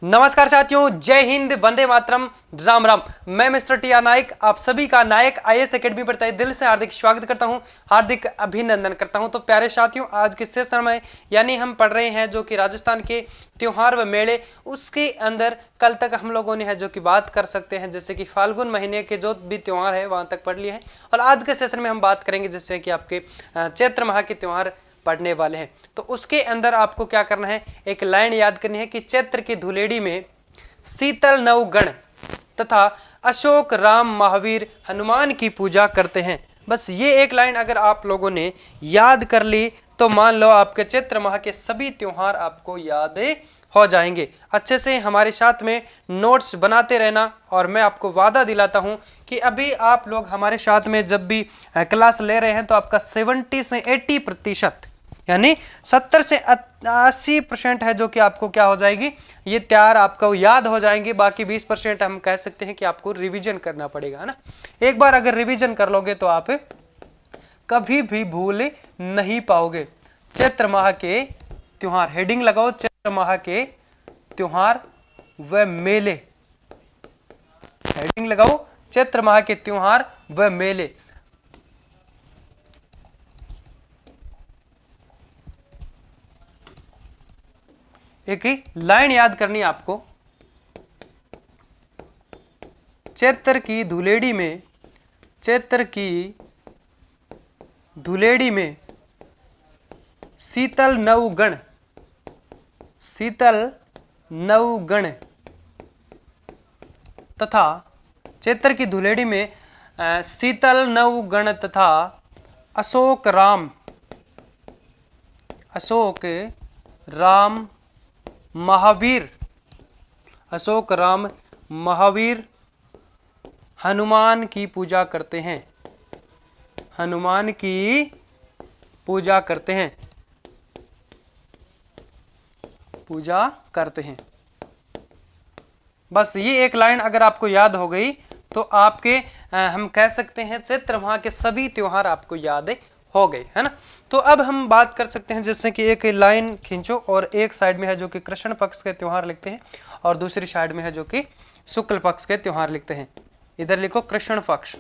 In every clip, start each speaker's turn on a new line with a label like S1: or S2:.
S1: नमस्कार साथियों, जय हिंद, वंदे मातरम, राम राम। मैं मिस्टर टी आर नायक आप सभी का नायक आईएएस एकेडमी पर तहे दिल से हार्दिक स्वागत करता हूं, हार्दिक अभिनंदन करता हूं। तो प्यारे साथियों, आज के सेशन में यानी हम पढ़ रहे हैं जो कि राजस्थान के त्योहार व मेले, उसके अंदर कल तक हम लोगों ने है जो कि बात कर सकते हैं जैसे कि फाल्गुन महीने के जो भी त्योहार है वहां तक पढ़ लिए हैं। और आज के सेशन में हम बात करेंगे जैसे कि आपके चैत्र माह के त्योहार पढ़ने वाले हैं। तो उसके अंदर आपको क्या करना है, एक लाइन याद करनी है कि चैत्र की धुलेड़ी में शीतल नवगण तथा अशोक राम महावीर हनुमान की पूजा करते हैं। बस ये एक लाइन अगर आप लोगों ने याद कर ली तो मान लो आपके चैत्र माह के सभी त्योहार आपको याद हो जाएंगे। अच्छे से हमारे साथ में नोट्स बनाते रहना, और मैं आपको वादा दिलाता हूं कि अभी आप लोग हमारे साथ में जब भी क्लास ले रहे हैं तो आपका 70 से 80% यानी 70 से 80% है जो कि आपको क्या हो जाएगी, ये तैयार आपको याद हो जाएंगे। बाकी 20% हम कह सकते हैं कि आपको रिवीजन करना पड़ेगा, है ना। एक बार अगर रिवीजन कर लोगे तो आप कभी भी भूल नहीं पाओगे। चैत्र माह के त्योहार, हेडिंग लगाओ, चैत्र माह के त्योहार व मेले। हेडिंग लगाओ, चैत्र माह के त्योहार व मेले। एक ही लाइन याद करनी है आपको, चैत्र की धुलेड़ी में, चैत्र की धुलेड़ी में शीतल नवगण, शीतल नवगण तथा चैत्र की धुलेड़ी में शीतल नवगण तथा अशोक राम महावीर, अशोक राम महावीर हनुमान की पूजा करते हैं, हनुमान की पूजा करते हैं, पूजा करते हैं। बस ये एक लाइन अगर आपको याद हो गई तो आपके हम कह सकते हैं चैत्र माह के सभी त्योहार आपको याद हो गए, है ना। तो अब हम बात कर सकते हैं जैसे कि एक लाइन खींचो और एक साइड में है जो कि कृष्ण पक्ष के त्योहार लिखते हैं और दूसरी साइड में है जो कि शुक्ल पक्ष के त्योहार लिखते हैं। इधर लिखो कृष्ण पक्ष,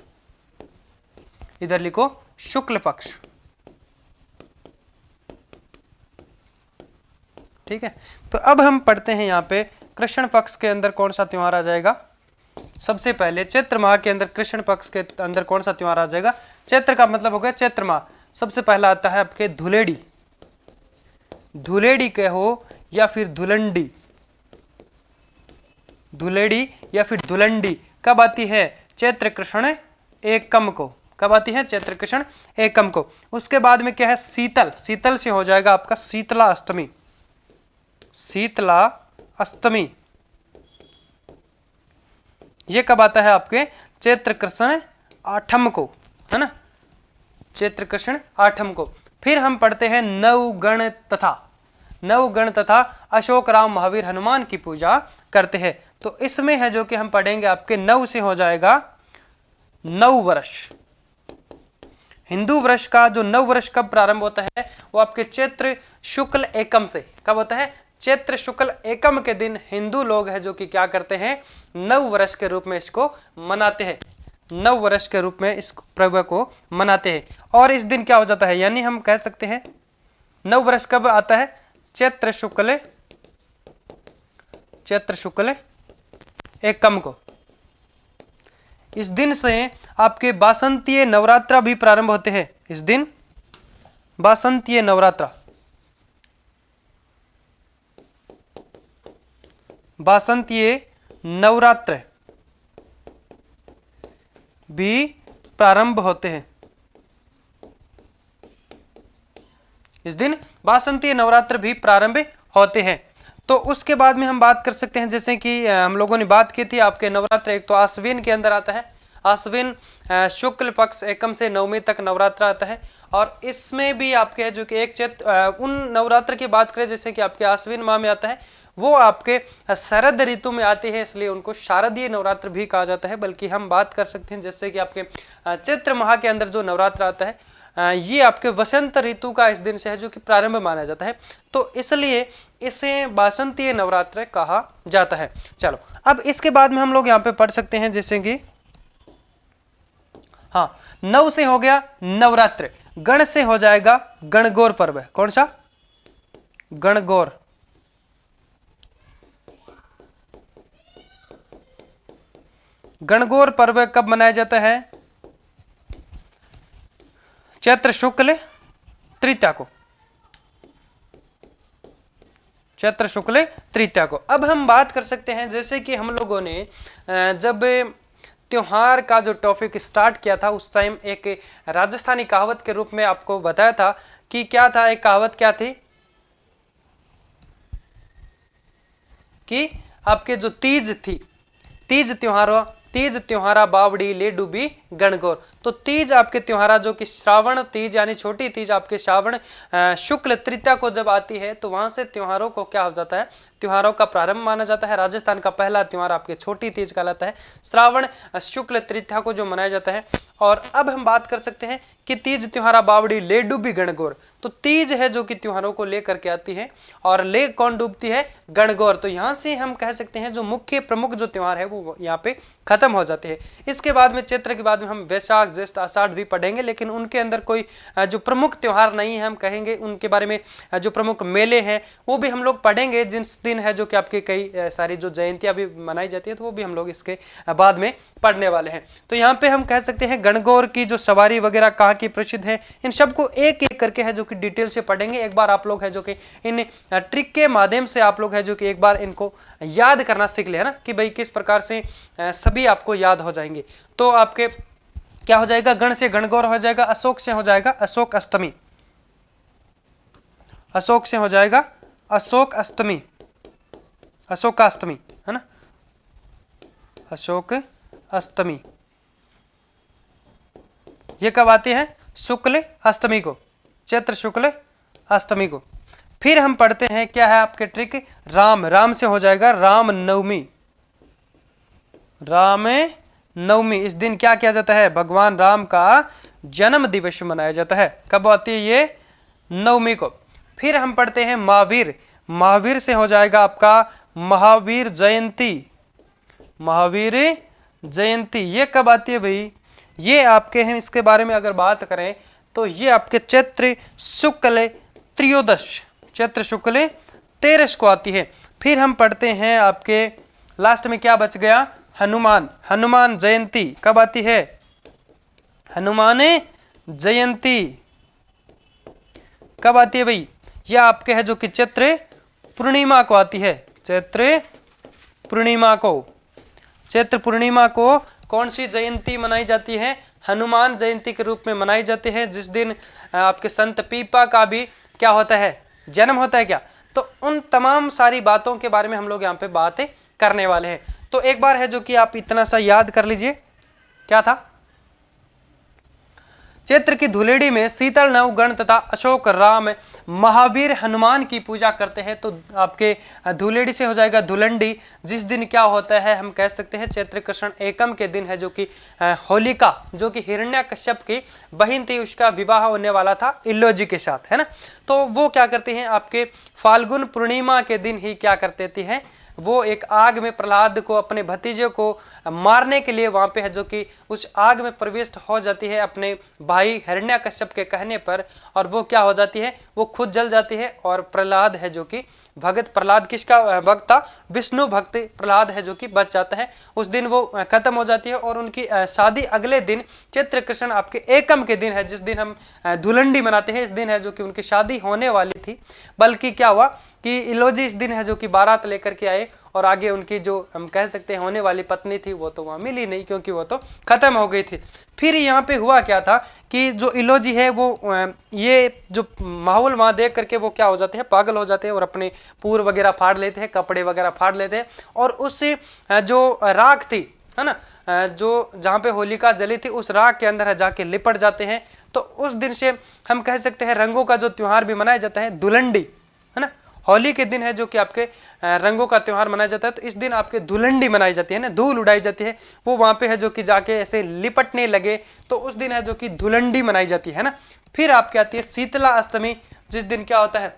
S1: इधर लिखो शुक्ल पक्ष, ठीक है। तो अब हम पढ़ते हैं यहाँ पे कृष्ण पक्ष के अंदर कौन सा त्योहार आ जाएगा। सबसे पहले चैत्र माह के अंदर कृष्ण पक्ष के अंदर कौन सा त्योहार आ जाएगा। चैत्र का मतलब हो गया चैत्र माह। सबसे पहला आता है आपके धुलेड़ी, धुलेड़ी कहो या फिर धुलंडी, धुलेड़ी या फिर धुलंडी कब आती है, चैत्र कृष्ण एकम को। कब आती है, चैत्र कृष्ण एकम को। उसके बाद में क्या है, शीतल, शीतल से हो जाएगा आपका शीतला अष्टमी, शीतला अष्टमी। ये कब आता है आपके, चैत्र कृष्ण आठम को, है ना, चैत्र कृष्ण आठम को। फिर हम पढ़ते हैं नवगण तथा, नवगण तथा अशोक राम महावीर हनुमान की पूजा करते हैं। तो इसमें है जो कि हम पढ़ेंगे आपके नव से हो जाएगा नव वर्ष। हिंदू वर्ष का जो नव वर्ष कब प्रारंभ होता है वो आपके चैत्र शुक्ल एकम से। कब होता है, चैत्र शुक्ल एकम के दिन हिंदू लोग है जो कि क्या करते हैं, नव वर्ष के रूप में इसको मनाते हैं, नव वर्ष के रूप में इस पर्व को मनाते हैं। और इस दिन क्या हो जाता है, यानी हम कह सकते हैं नव वर्ष कब आता है, चैत्र शुक्ल एकम को। इस दिन से आपके बासंतीय नवरात्रा भी प्रारंभ होते हैं। इस दिन बासंतीय नवरात्रा, बासंतीय नवरात्र भी प्रारंभ होते हैं। इस दिन बासंतीय नवरात्र भी प्रारंभ होते हैं। तो उसके बाद में हम बात कर सकते हैं जैसे कि हम लोगों ने बात की थी आपके नवरात्र, एक तो आश्विन के अंदर आता है, आश्विन शुक्ल पक्ष एकम से नवमी तक नवरात्र आता है। और इसमें भी आपके जो कि एक चैत्र उन नवरात्र की बात करें जैसे कि आपके आश्विन माह में आता है, वो आपके शरद ऋतु में आते हैं, इसलिए उनको शारदीय नवरात्र भी कहा जाता है। बल्कि हम बात कर सकते हैं जैसे कि आपके चैत्र माह के अंदर जो नवरात्र आता है ये आपके वसंत ऋतु का इस दिन से है जो कि प्रारंभ माना जाता है, तो इसलिए इसे वासंतीय नवरात्र कहा जाता है। चलो अब इसके बाद में हम लोग यहाँ पे पढ़ सकते हैं, जैसे कि हाँ, नव से हो गया नवरात्र, गण से हो जाएगा गणगौर पर्व। कौन सा? गणगौर। गणगौर पर्व कब मनाया जाता है? चैत्र शुक्ल तृतीया को, चैत्र शुक्ल तृतीया को। अब हम बात कर सकते हैं, जैसे कि हम लोगों ने जब त्योहार का जो टॉपिक स्टार्ट किया था उस टाइम एक राजस्थानी कहावत के रूप में आपको बताया था कि क्या था, एक कहावत क्या थी कि आपके जो तीज थी, तीज त्योहारा बावड़ी ले डूबी गणगौर। तो तीज आपके त्योहारा जो कि श्रावण तीज यानी छोटी तीज आपके श्रावण शुक्ल तृतीया को जब आती है तो वहां से त्योहारों को क्या हो जाता है, त्योहारों का प्रारंभ माना जाता है। राजस्थान का पहला त्योहार आपके छोटी तीज कहलाता है, श्रावण शुक्ल तृतीया को जो मनाया जाता है। और अब हम बात कर सकते हैं कि तीज त्योहारा बावड़ी ले डूबी गणगौर। तो तीज है जो कि त्योहारों को लेकर के आती है और ले कौन डूबती है? गणगौर। तो यहाँ से हम कह सकते हैं जो मुख्य प्रमुख जो त्योहार है वो यहाँ पे खत्म हो जाते हैं। इसके बाद में चैत्र के बाद में हम वैशाख ज्येष्ठ आषाढ़ भी पढ़ेंगे, लेकिन उनके अंदर कोई जो प्रमुख त्योहार नहीं है, हम कहेंगे उनके बारे में जो प्रमुख मेले हैं वो भी हम लोग पढ़ेंगे, जिस दिन है जो कि आपके कई सारी जो जयंतियां भी मनाई जाती है तो वो भी हम लोग इसके बाद में पढ़ने वाले हैं। तो यहाँ पे हम कह सकते हैं गणगौर की जो सवारी वगैरह कहाँ की प्रसिद्ध है, इन सबको एक एक करके है जो कि डिटेल से पढ़ेंगे। एक बार आप लोग है जो कि इन ट्रिक के माध्यम से आप लोग है जो कि एक बार इनको याद करना सीख ले, है ना, कि भाई किस प्रकार से सभी आपको याद हो जाएंगे। तो आपके क्या हो जाएगा? गण से गणगौर हो जाएगा, अशोक से हो जाएगा अशोक अष्टमी, अशोक से हो जाएगा अशोक अष्टमी, अशोकाष्टमी, है ना, अशोक अष्टमी। ये कब आती है? शुक्ल अष्टमी को, चैत्र शुक्ल अष्टमी को। फिर हम पढ़ते हैं क्या है आपके ट्रिक, राम, राम से हो जाएगा राम नवमी, राम नवमी। इस दिन क्या किया जाता है? भगवान राम का जन्म दिवस मनाया जाता है। कब आती है ये? नवमी को। फिर हम पढ़ते हैं महावीर, महावीर से हो जाएगा आपका महावीर जयंती, महावीर जयंती। ये कब आती है भाई? ये आपके हैं, इसके बारे में अगर बात करें तो ये आपके चैत्र शुक्ल त्रयोदश, चैत्र शुक्ल 13 को आती है। फिर हम पढ़ते हैं आपके लास्ट में क्या बच गया? हनुमान, हनुमान जयंती कब आती है? हनुमान जयंती कब आती है भाई? यह आपके है जो कि चैत्र पूर्णिमा को आती है, चैत्र पूर्णिमा को। चैत्र पूर्णिमा को कौन सी जयंती मनाई जाती है? हनुमान जयंती के रूप में मनाई जाती है, जिस दिन आपके संत पीपा का भी क्या होता है? जन्म होता है क्या? तो उन तमाम सारी बातों के बारे में हम लोग यहाँ पे बातें करने वाले हैं। तो एक बार है जो कि आप इतना सा याद कर लीजिए, क्या था? चैत्र की धुलेड़ी में शीतल नवगण तथा अशोक राम महावीर हनुमान की पूजा करते हैं। तो आपके धुलेड़ी से हो जाएगा धुलंडी, जिस दिन क्या होता है हम कह सकते हैं चैत्र कृष्ण एकम के दिन है जो कि होलिका जो कि हिरण्यकश्यप की बहन थी उसका विवाह होने वाला था इल्लोजी के साथ, है ना। तो वो क्या करते हैं आपके फाल्गुन पूर्णिमा के दिन ही क्या करते हैं, वो एक आग में प्रहलाद को अपने भतीजे को मारने के लिए वहां पे है जो कि उस आग में प्रविष्ट हो जाती है अपने भाई हिरण्यकश्यप के कहने पर, और वो क्या हो जाती है? वो खुद जल जाती है। और प्रहलाद है जो कि भगत, प्रहलाद किसका भक्त था? विष्णु भक्त प्रहलाद है जो कि बच जाता है। उस दिन वो खत्म हो जाती है और उनकी शादी अगले दिन चैत्र कृष्ण आपके एकम के दिन है, जिस दिन हम धुलंडी मनाते हैं। इस दिन है जो कि उनकी शादी होने वाली थी, बल्कि क्या हुआ कि इलोजी इस दिन है जो कि बारात लेकर के आए और आगे उनकी जो हम कह सकते हैं होने वाली पत्नी थी वो तो वहां मिली नहीं, क्योंकि वो तो खत्म हो गई थी। फिर यहाँ पे हुआ क्या था कि जो इलोजी है वो ये जो माहौल वहां देख करके वो क्या हो जाते हैं, पागल हो जाते हैं और अपने पूर वगैरह फाड़ लेते हैं, कपड़े वगैरह फाड़ लेते हैं और उस जो राख थी, है ना, जो जहाँ पे होलिका जली थी उस राख के अंदर जाके लिपट जाते हैं। तो उस दिन से हम कह सकते हैं रंगों का जो त्योहार भी मनाया जाता है धुलंडी, है ना। होली के दिन है जो कि आपके रंगों का त्योहार मनाया जाता है। तो इस दिन आपके धुलंडी मनाई जाती है ना, धूल उड़ाई जाती है, वो वहां पे है जो कि जाके ऐसे लिपटने लगे, तो उस दिन है जो कि धुलंडी मनाई जाती है ना। फिर आपके आती है शीतला अष्टमी, जिस दिन क्या होता है,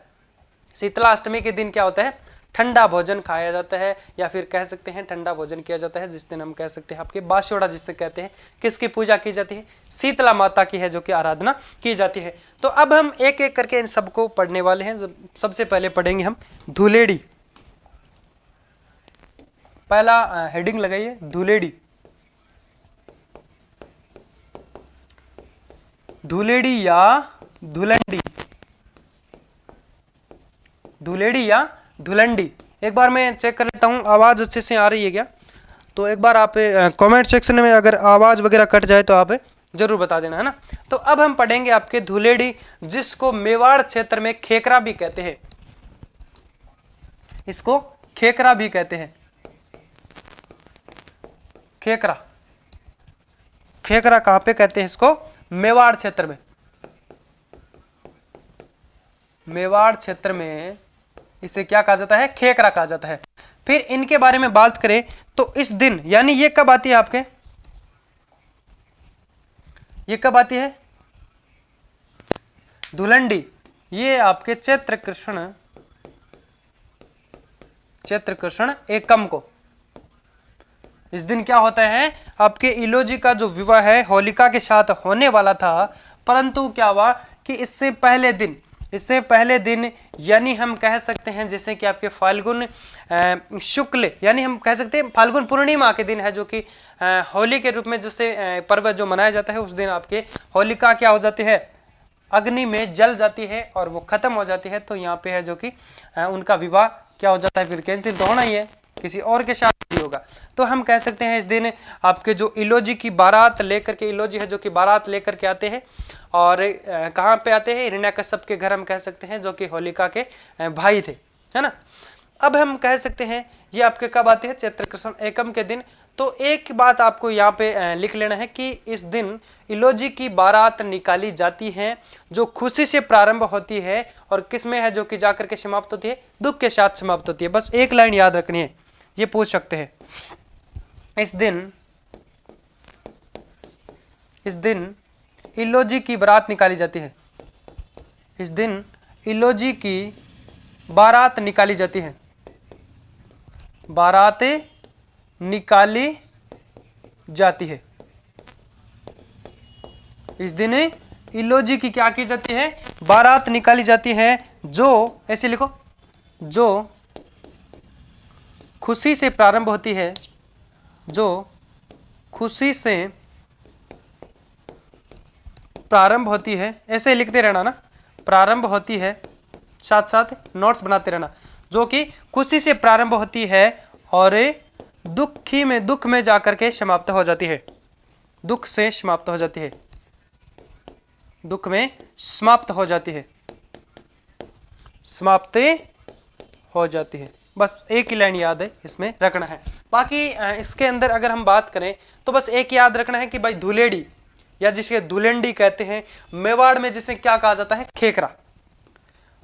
S1: शीतला अष्टमी के दिन क्या होता है, ठंडा भोजन खाया जाता है, या फिर कह सकते हैं ठंडा भोजन किया जाता है, जिस दिन हम कह सकते हैं आपके बासोड़ा जिससे कहते हैं। किसकी पूजा की जाती है, शीतला माता की है जो कि आराधना की जाती है। तो अब हम एक एक करके इन सबको पढ़ने वाले हैं। सबसे पहले पढ़ेंगे हम धुलेड़ी। पहला हेडिंग लगाइए, धुलेड़ी। धुलेड़ी या धुलंडी, धुलेड़ी या धुलंडी। एक बार मैं चेक कर लेता हूँ आवाज़ अच्छे से आ रही है क्या। तो एक बार आप कमेंट सेक्शन में अगर आवाज़ वगैरह कट जाए तो आप जरूर बता देना, है ना। तो अब हम पढ़ेंगे आपके धुलेड़ी, जिसको मेवाड़ क्षेत्र में खेकरा भी कहते हैं। इसको खेकरा भी कहते हैं, खेकरा। खेकरा कहाँ पे कहते हैं इसको, मेवाड़ क्षेत्र में। मेवाड़ क्षेत्र में इसे क्या कहा जाता है, खेकरा कहा जाता है। फिर इनके बारे में बात करें तो इस दिन, यानी ये कब आती है आपके, ये कब आती है धुलंडी, ये आपके चैत्र कृष्ण एकम को। इस दिन क्या होता है, आपके इलोजी का जो विवाह है होलिका के साथ होने वाला था, परंतु क्या हुआ कि इससे पहले दिन यानी हम कह सकते हैं जैसे कि आपके फाल्गुन शुक्ल, यानी हम कह सकते हैं फाल्गुन पूर्णिमा के दिन है जो कि होली के रूप में जैसे पर्व जो मनाया जाता है, उस दिन आपके होलिका क्या हो जाती है, अग्नि में जल जाती है और वो खत्म हो जाती है। तो यहाँ पे है जो कि उनका विवाह क्या हो जाता है, फिर कैंसिल तो होना ही है, किसी और के साथ भी होगा। तो हम कह सकते हैं इस दिन आपके जो इलोजी की बारात लेकर के, इलोजी है जो कि बारात लेकर के आते हैं, और कहाँ पे आते हैं, हिरण्याकश्यप के घर हम कह सकते हैं, जो कि होलिका के भाई थे, है ना। अब हम कह सकते हैं ये आपके कब आते हैं, चैत्र कृष्ण एकम के दिन। तो एक बात आपको यहाँ पे लिख लेना है कि इस दिन इलोजी की बारात निकाली जाती है, जो खुशी से प्रारंभ होती है और किसमें है जो कि जाकर के समाप्त होती है, दुख के साथ समाप्त होती है। बस एक लाइन याद रखनी है, ये पूछ सकते हैं। इस दिन इलोजी की बारात निकाली जाती है, इस दिन इलोजी की बारात निकाली जाती है, बारातें निकाली जाती है। इस दिन इलोजी की क्या की जाती है, बारात निकाली जाती है, जो ऐसे लिखो, जो खुशी से प्रारंभ होती है, जो खुशी से प्रारंभ होती है, ऐसे लिखते रहना ना, प्रारंभ होती है, साथ साथ नोट्स बनाते रहना, जो कि खुशी से प्रारंभ होती है और दुख में जाकर के समाप्त हो जाती है, दुख से समाप्त हो जाती है, दुख में समाप्त हो जाती है, समाप्त हो जाती है। बस एक ही लाइन याद है इसमें रखना है। बाकी इसके अंदर अगर हम बात करें तो बस एक याद रखना है कि भाई धुलेड़ी या जिसे धुलेंडी कहते हैं, मेवाड़ में जिसे क्या कहा जाता है, खेकरा।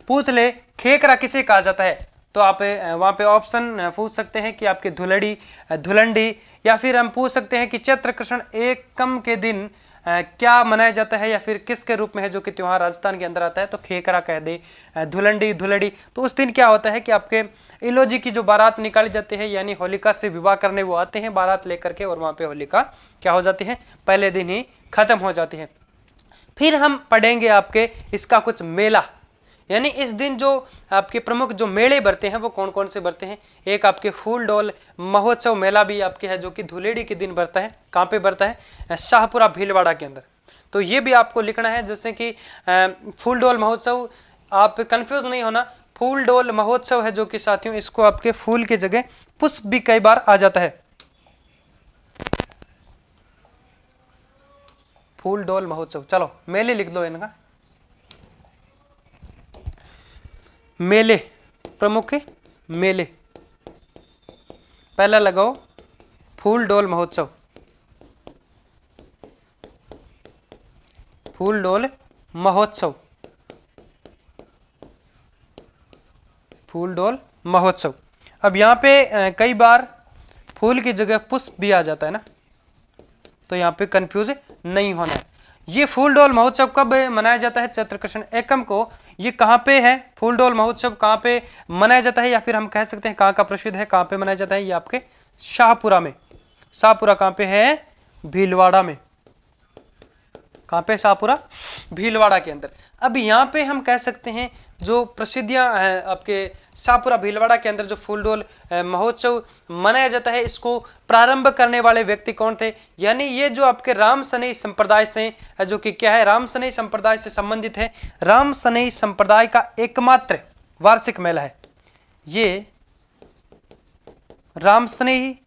S1: पूछ ले खेकरा किसे कहा जाता है, तो आप वहां पे ऑप्शन पूछ सकते हैं कि आपके धुलेड़ी, धुलंडी, या फिर हम पूछ सकते हैं कि चैत्र कृष्ण एकम के दिन क्या मनाया जाता है, या फिर किसके रूप में है जो कि त्योहार राजस्थान के अंदर आता है, तो खेकरा कह दे, धुलंडी, धुलेड़ी। तो उस दिन क्या होता है कि आपके इलोजी की जो बारात निकाली जाती है, यानी होलिका से विवाह करने वो आते हैं बारात लेकर के, और वहां पे होलिका क्या हो जाती है, पहले दिन ही खत्म हो जाती है। फिर हम पढ़ेंगे आपके इसका कुछ मेला, यानी इस दिन जो आपके प्रमुख जो मेले बढ़ते हैं वो कौन कौन से बढ़ते हैं। एक आपके फूल डोल महोत्सव मेला भी आपके है जो कि धुलेड़ी के दिन बढ़ता है। कहाँ पे बढ़ता है, शाहपुरा भीलवाड़ा के अंदर। तो ये भी आपको लिखना है, जैसे कि फूल डोल महोत्सव, आप कंफ्यूज नहीं होना, फूल डोल महोत्सव है जो कि साथियों, इसको आपके फूल की जगह पुष्प भी कई बार आ जाता है। फूल डोल महोत्सव, चलो मेले लिख दो इनका, मेले, प्रमुख मेले। पहला लगाओ फूल डोल महोत्सव, फूल डोल महोत्सव, फूल डोल महोत्सव। अब यहाँ पे कई बार फूल की जगह पुष्प भी आ जाता है ना, तो यहाँ पे कंफ्यूज नहीं होना है। ये फूल डोल महोत्सव कब मनाया जाता है? चैत्र कृष्ण एकम को। ये कहाँ पे है? फूल डोल महोत्सव कहाँ पे मनाया जाता है, या फिर हम कह सकते हैं कहाँ का प्रसिद्ध है, कहाँ पे मनाया जाता है? ये आपके शाहपुरा में। शाहपुरा कहाँ पे है? भीलवाड़ा में। कहाँ पे? शाहपुरा, भीलवाड़ा के अंदर। अब यहाँ पे हम कह सकते हैं जो प्रसिद्धियां हैं आपके शाहपुरा भीलवाड़ा के अंदर जो फूल डोल महोत्सव मनाया जाता है, इसको प्रारंभ करने वाले व्यक्ति कौन थे? यानी ये जो आपके राम सनई संप्रदाय से, जो कि क्या है, राम सनई संप्रदाय से संबंधित है। राम सनई संप्रदाय का एकमात्र वार्षिक मेला है ये। राम सनई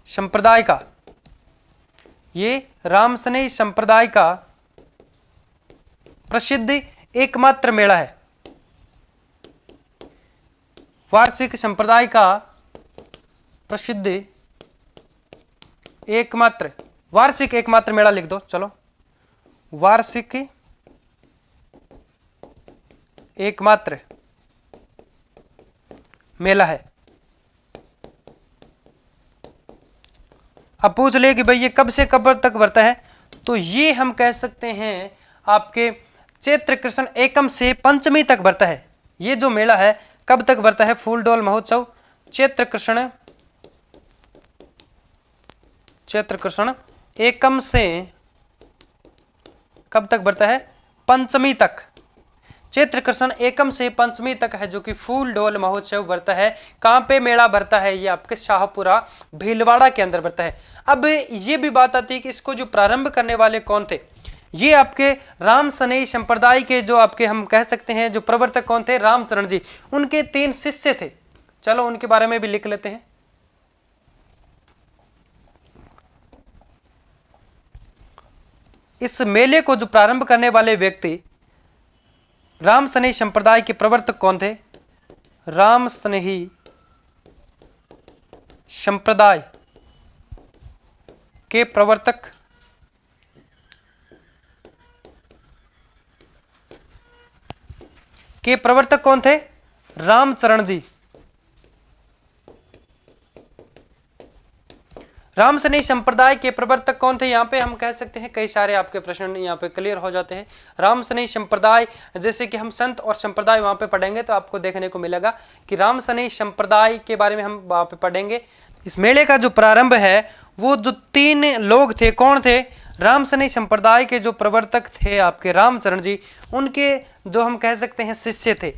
S1: संप्रदाय का, ये राम सनई संप्रदाय का प्रसिद्ध एकमात्र मेला है। वार्षिक संप्रदाय का प्रसिद्ध एकमात्र, वार्षिक एकमात्र मेला लिख दो, चलो, वार्षिक एकमात्र मेला है। अब पूछ ले कि भाई ये कब से कब तक बढ़ता है, तो ये हम कह सकते हैं आपके चैत्र कृष्ण एकम से पंचमी तक बढ़ता है। ये जो मेला है कब तक बढ़ता है? फूल डोल महोत्सव चैत्र कृष्ण एकम से कब तक बढ़ता है? पंचमी तक। चैत्र कृष्ण एकम से पंचमी तक है जो कि फूल डोल महोत्सव बढ़ता है। कहाँ पे मेला बढ़ता है? ये आपके शाहपुरा भीलवाड़ा के अंदर बढ़ता है। अब ये भी बात आती है कि इसको जो प्रारंभ करने वाले कौन थे? ये आपके राम सनई संप्रदाय के जो आपके हम कह सकते हैं जो प्रवर्तक कौन थे? रामचरण जी। उनके 3 शिष्य थे। चलो उनके बारे में भी लिख लेते हैं। इस मेले को जो प्रारंभ करने वाले व्यक्ति राम सनई संप्रदाय के प्रवर्तक कौन थे? राम सनई संप्रदाय के प्रवर्तक कौन थे? रामचरण जी। राम सनई संप्रदाय के प्रवर्तक कौन थे? यहाँ पे हम कह सकते हैं कई सारे आपके प्रश्न यहाँ पे क्लियर हो जाते हैं। राम सनई संप्रदाय, जैसे कि हम संत और संप्रदाय वहाँ पे पढ़ेंगे तो आपको देखने को मिलेगा कि राम सनई संप्रदाय के बारे में हम वहाँ पे पढ़ेंगे। इस मेले का जो प्रारंभ है वो जो 3 लोग थे, कौन थे? राम सनई संप्रदाय के जो प्रवर्तक थे आपके रामचरण जी, उनके जो हम कह सकते हैं शिष्य थे।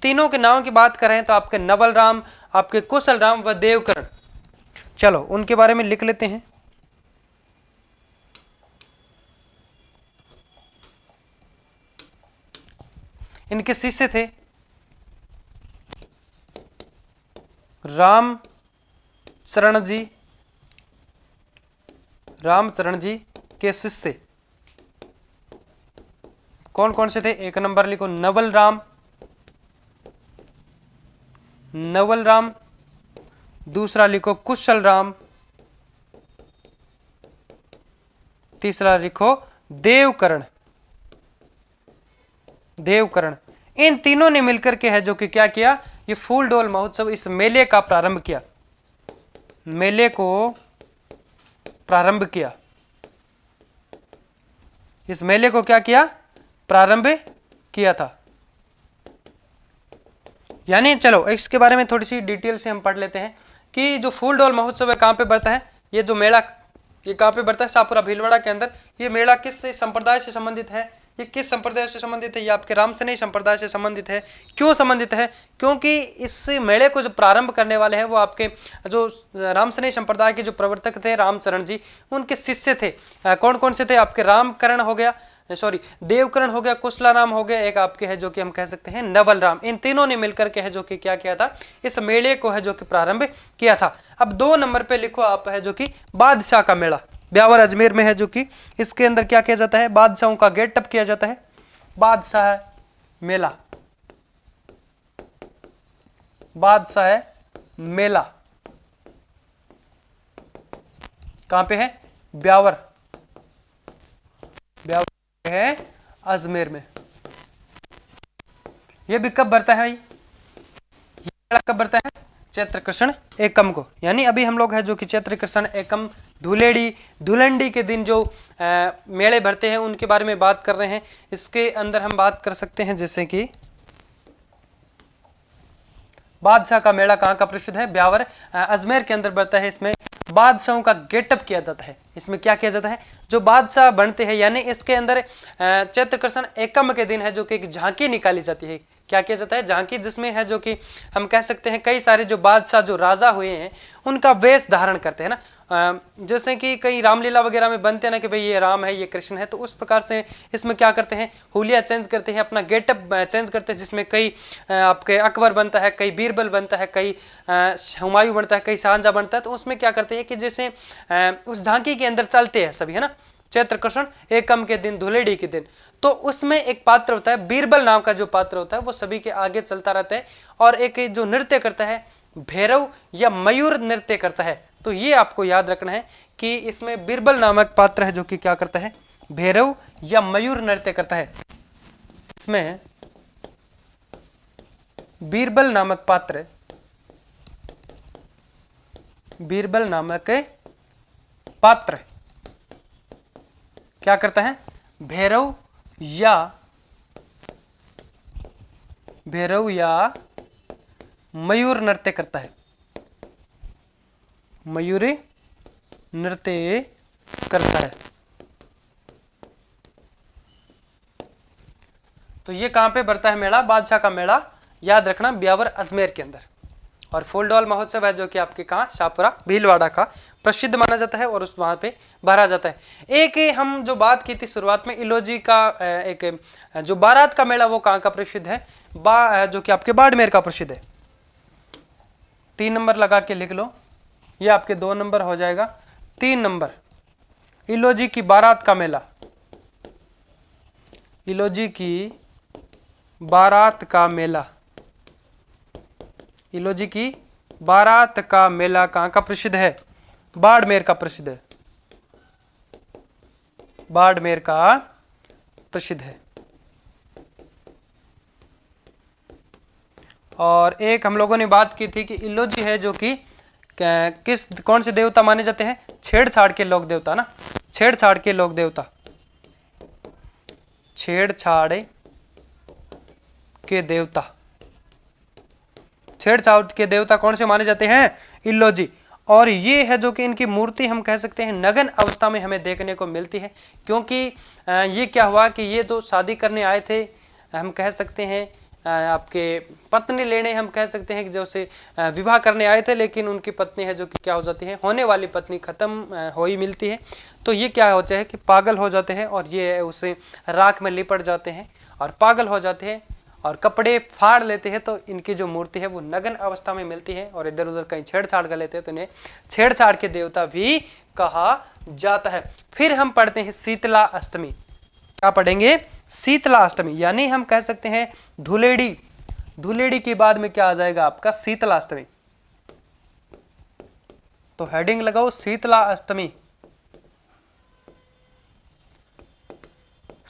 S1: तीनों के नाम की बात करें तो आपके नवल राम, आपके कुशल राम व देवकरण। चलो उनके बारे में लिख लेते हैं। इनके शिष्य थे रामचरण जी के शिष्य कौन कौन से थे? 1 नंबर लिखो नवल राम, दूसरा लिखो कुशल राम, तीसरा लिखो देवकरण। इन तीनों ने मिलकर के है जो कि क्या किया? ये फूल डोल महोत्सव, इस मेले का प्रारंभ किया। मेले को प्रारंभ किया। इस मेले को क्या किया? प्रारंभ किया था। यानी चलो इसके बारे में थोड़ी सी डिटेल से हम पढ़ लेते हैं कि जो फूल डोल महोत्सव है कहाँ पे बढ़ता है? ये जो मेला ये कहाँ पे बढ़ता है? शाहपुरा भीलवाड़ा के अंदर। ये मेला किस संप्रदाय से संबंधित है? ये किस संप्रदाय से संबंधित है? ये आपके राम सनई संप्रदाय से संबंधित है। क्यों संबंधित है? क्योंकि इस मेले को जो प्रारंभ करने वाले हैं वो आपके जो राम सनई संप्रदाय के जो प्रवर्तक थे रामचरण जी, उनके शिष्य थे। कौन कौन से थे? आपके रामकरण हो गया, सॉरी देवकरण हो गया, कुशला राम हो गया, एक आपके है जो कि हम कह सकते हैं नवल राम। इन तीनों ने मिलकर के है जो कि क्या किया था? इस मेले को है जो कि प्रारंभ किया था। अब 2 नंबर पे लिखो आप है जो कि बादशाह का मेला, ब्यावर अजमेर में है जो कि इसके अंदर क्या किया जाता है? बादशाहों का गेटअप किया जाता है। बादशाह मेला, बादशाह मेला कहां पे है? ब्यावर है अजमेर में। ये भी कब बढ़ता है भाई, ये मेला कब बढ़ता है, चैत्र कृष्ण एकम को। यानी अभी हम लोग है जो कि चैत्र कृष्ण एकम धुलेड़ी धुलंडी के दिन जो मेले भरते हैं उनके बारे में बात कर रहे हैं। इसके अंदर हम बात कर सकते हैं जैसे कि बादशाह का मेला कहाँ का प्रसिद्ध है, ब्यावर अजमेर के अंदर बढ़ता है। इसमें बादशाहों का गेटअप किया जाता है। इसमें क्या किया जाता है, जो बादशाह बनते हैं, यानी इसके अंदर चैत्र कृष्ण एकम के दिन है जो कि एक झांकी निकाली जाती है। क्या किया जाता है, झांकी, जिसमें है जो कि हम कह सकते हैं कई सारे जो बादशाह जो राजा हुए हैं उनका वेश धारण करते हैं ना। जैसे कि कई रामलीला वगैरह में बनते हैं ना कि भाई ये राम है ये कृष्ण है, तो उस प्रकार से इसमें क्या करते हैं, हुलिया चेंज करते हैं, अपना गेटअप चेंज करते हैं, जिसमें कई आपके अकबर बनता है, कई बीरबल बनता है, कई हुमायूं बनता है, कई शाहजहां बनता है। तो उसमें क्या करते हैं कि जैसे उस झांकी के अंदर चलते हैं सभी, है ना, चैत्र कृष्ण एकम के दिन, धुलेड़ी के दिन। तो उसमें एक पात्र होता है, बीरबल नाम का जो पात्र होता है वो सभी के आगे चलता रहता है और एक जो नृत्य करता है भैरव या मयूर नृत्य करता है। तो ये आपको याद रखना है कि इसमें बीरबल नामक पात्र है जो कि क्या करता है, भैरव या मयूर नृत्य करता है। इसमें बीरबल नामक पात्र, बीरबल नामक पात्र क्या करता है, भैरव या मयूर नृत्य करता है, मयूरी नृत्य करता है। तो ये कहां पे बढ़ता है मेला, बादशाह का मेला, याद रखना, ब्यावर अजमेर के अंदर। और फूलडॉल महोत्सव है जो कि आपके कहाँ, शाहपुरा भीलवाड़ा का प्रसिद्ध माना जाता है और उस वहां पे भरा जाता है। एक हम जो बात की थी शुरुआत में, इलोजी का एक जो बारात का मेला वो कहाँ का प्रसिद्ध है, जो कि आपके बाड़मेर का प्रसिद्ध है। 3 नंबर लगा के लिख लो, ये आपके 2 नंबर हो जाएगा। 3 नंबर, इलोजी की बारात का मेला, इलोजी की बारात का मेला, इलोजी की बारात का मेला कहाँ का प्रसिद्ध है, बाड़मेर का प्रसिद्ध है, बाड़मेर का प्रसिद्ध है। और एक हम लोगों ने बात की थी कि इलोजी है जो कि कौन से देवता माने जाते हैं, छेड़छाड़ के लोक देवता ना, छेड़छाड़ के लोक देवता, छेड़छाड़ के देवता, छेड़छाड़ के देवता कौन से माने जाते हैं, इल्लोजी। और ये है जो कि इनकी मूर्ति हम कह सकते हैं नग्न अवस्था में हमें देखने को मिलती है, क्योंकि ये क्या हुआ कि ये तो शादी करने आए थे, हम कह सकते हैं आपके पत्नी लेने, हम कह सकते हैं कि जो से विवाह करने आए थे, लेकिन उनकी पत्नी है जो कि क्या हो जाती है, होने वाली पत्नी खत्म हो ही मिलती है। तो ये क्या होता है कि पागल हो जाते हैं और ये उसे राख में लिपट जाते हैं और पागल हो जाते हैं और कपड़े फाड़ लेते हैं। तो इनकी जो मूर्ति है वो नग्न अवस्था में मिलती है और इधर उधर कहीं छेड़छाड़ कर लेते हैं, तो इन्हें छेड़छाड़ के देवता भी कहा जाता है। फिर हम पढ़ते हैं शीतला अष्टमी, क्या पढ़ेंगे, शीतला अष्टमी, यानी हम कह सकते हैं धुलेड़ी, धुलेड़ी के बाद में क्या आ जाएगा आपका शीतला अष्टमी। तो हेडिंग लगाओ शीतला अष्टमी,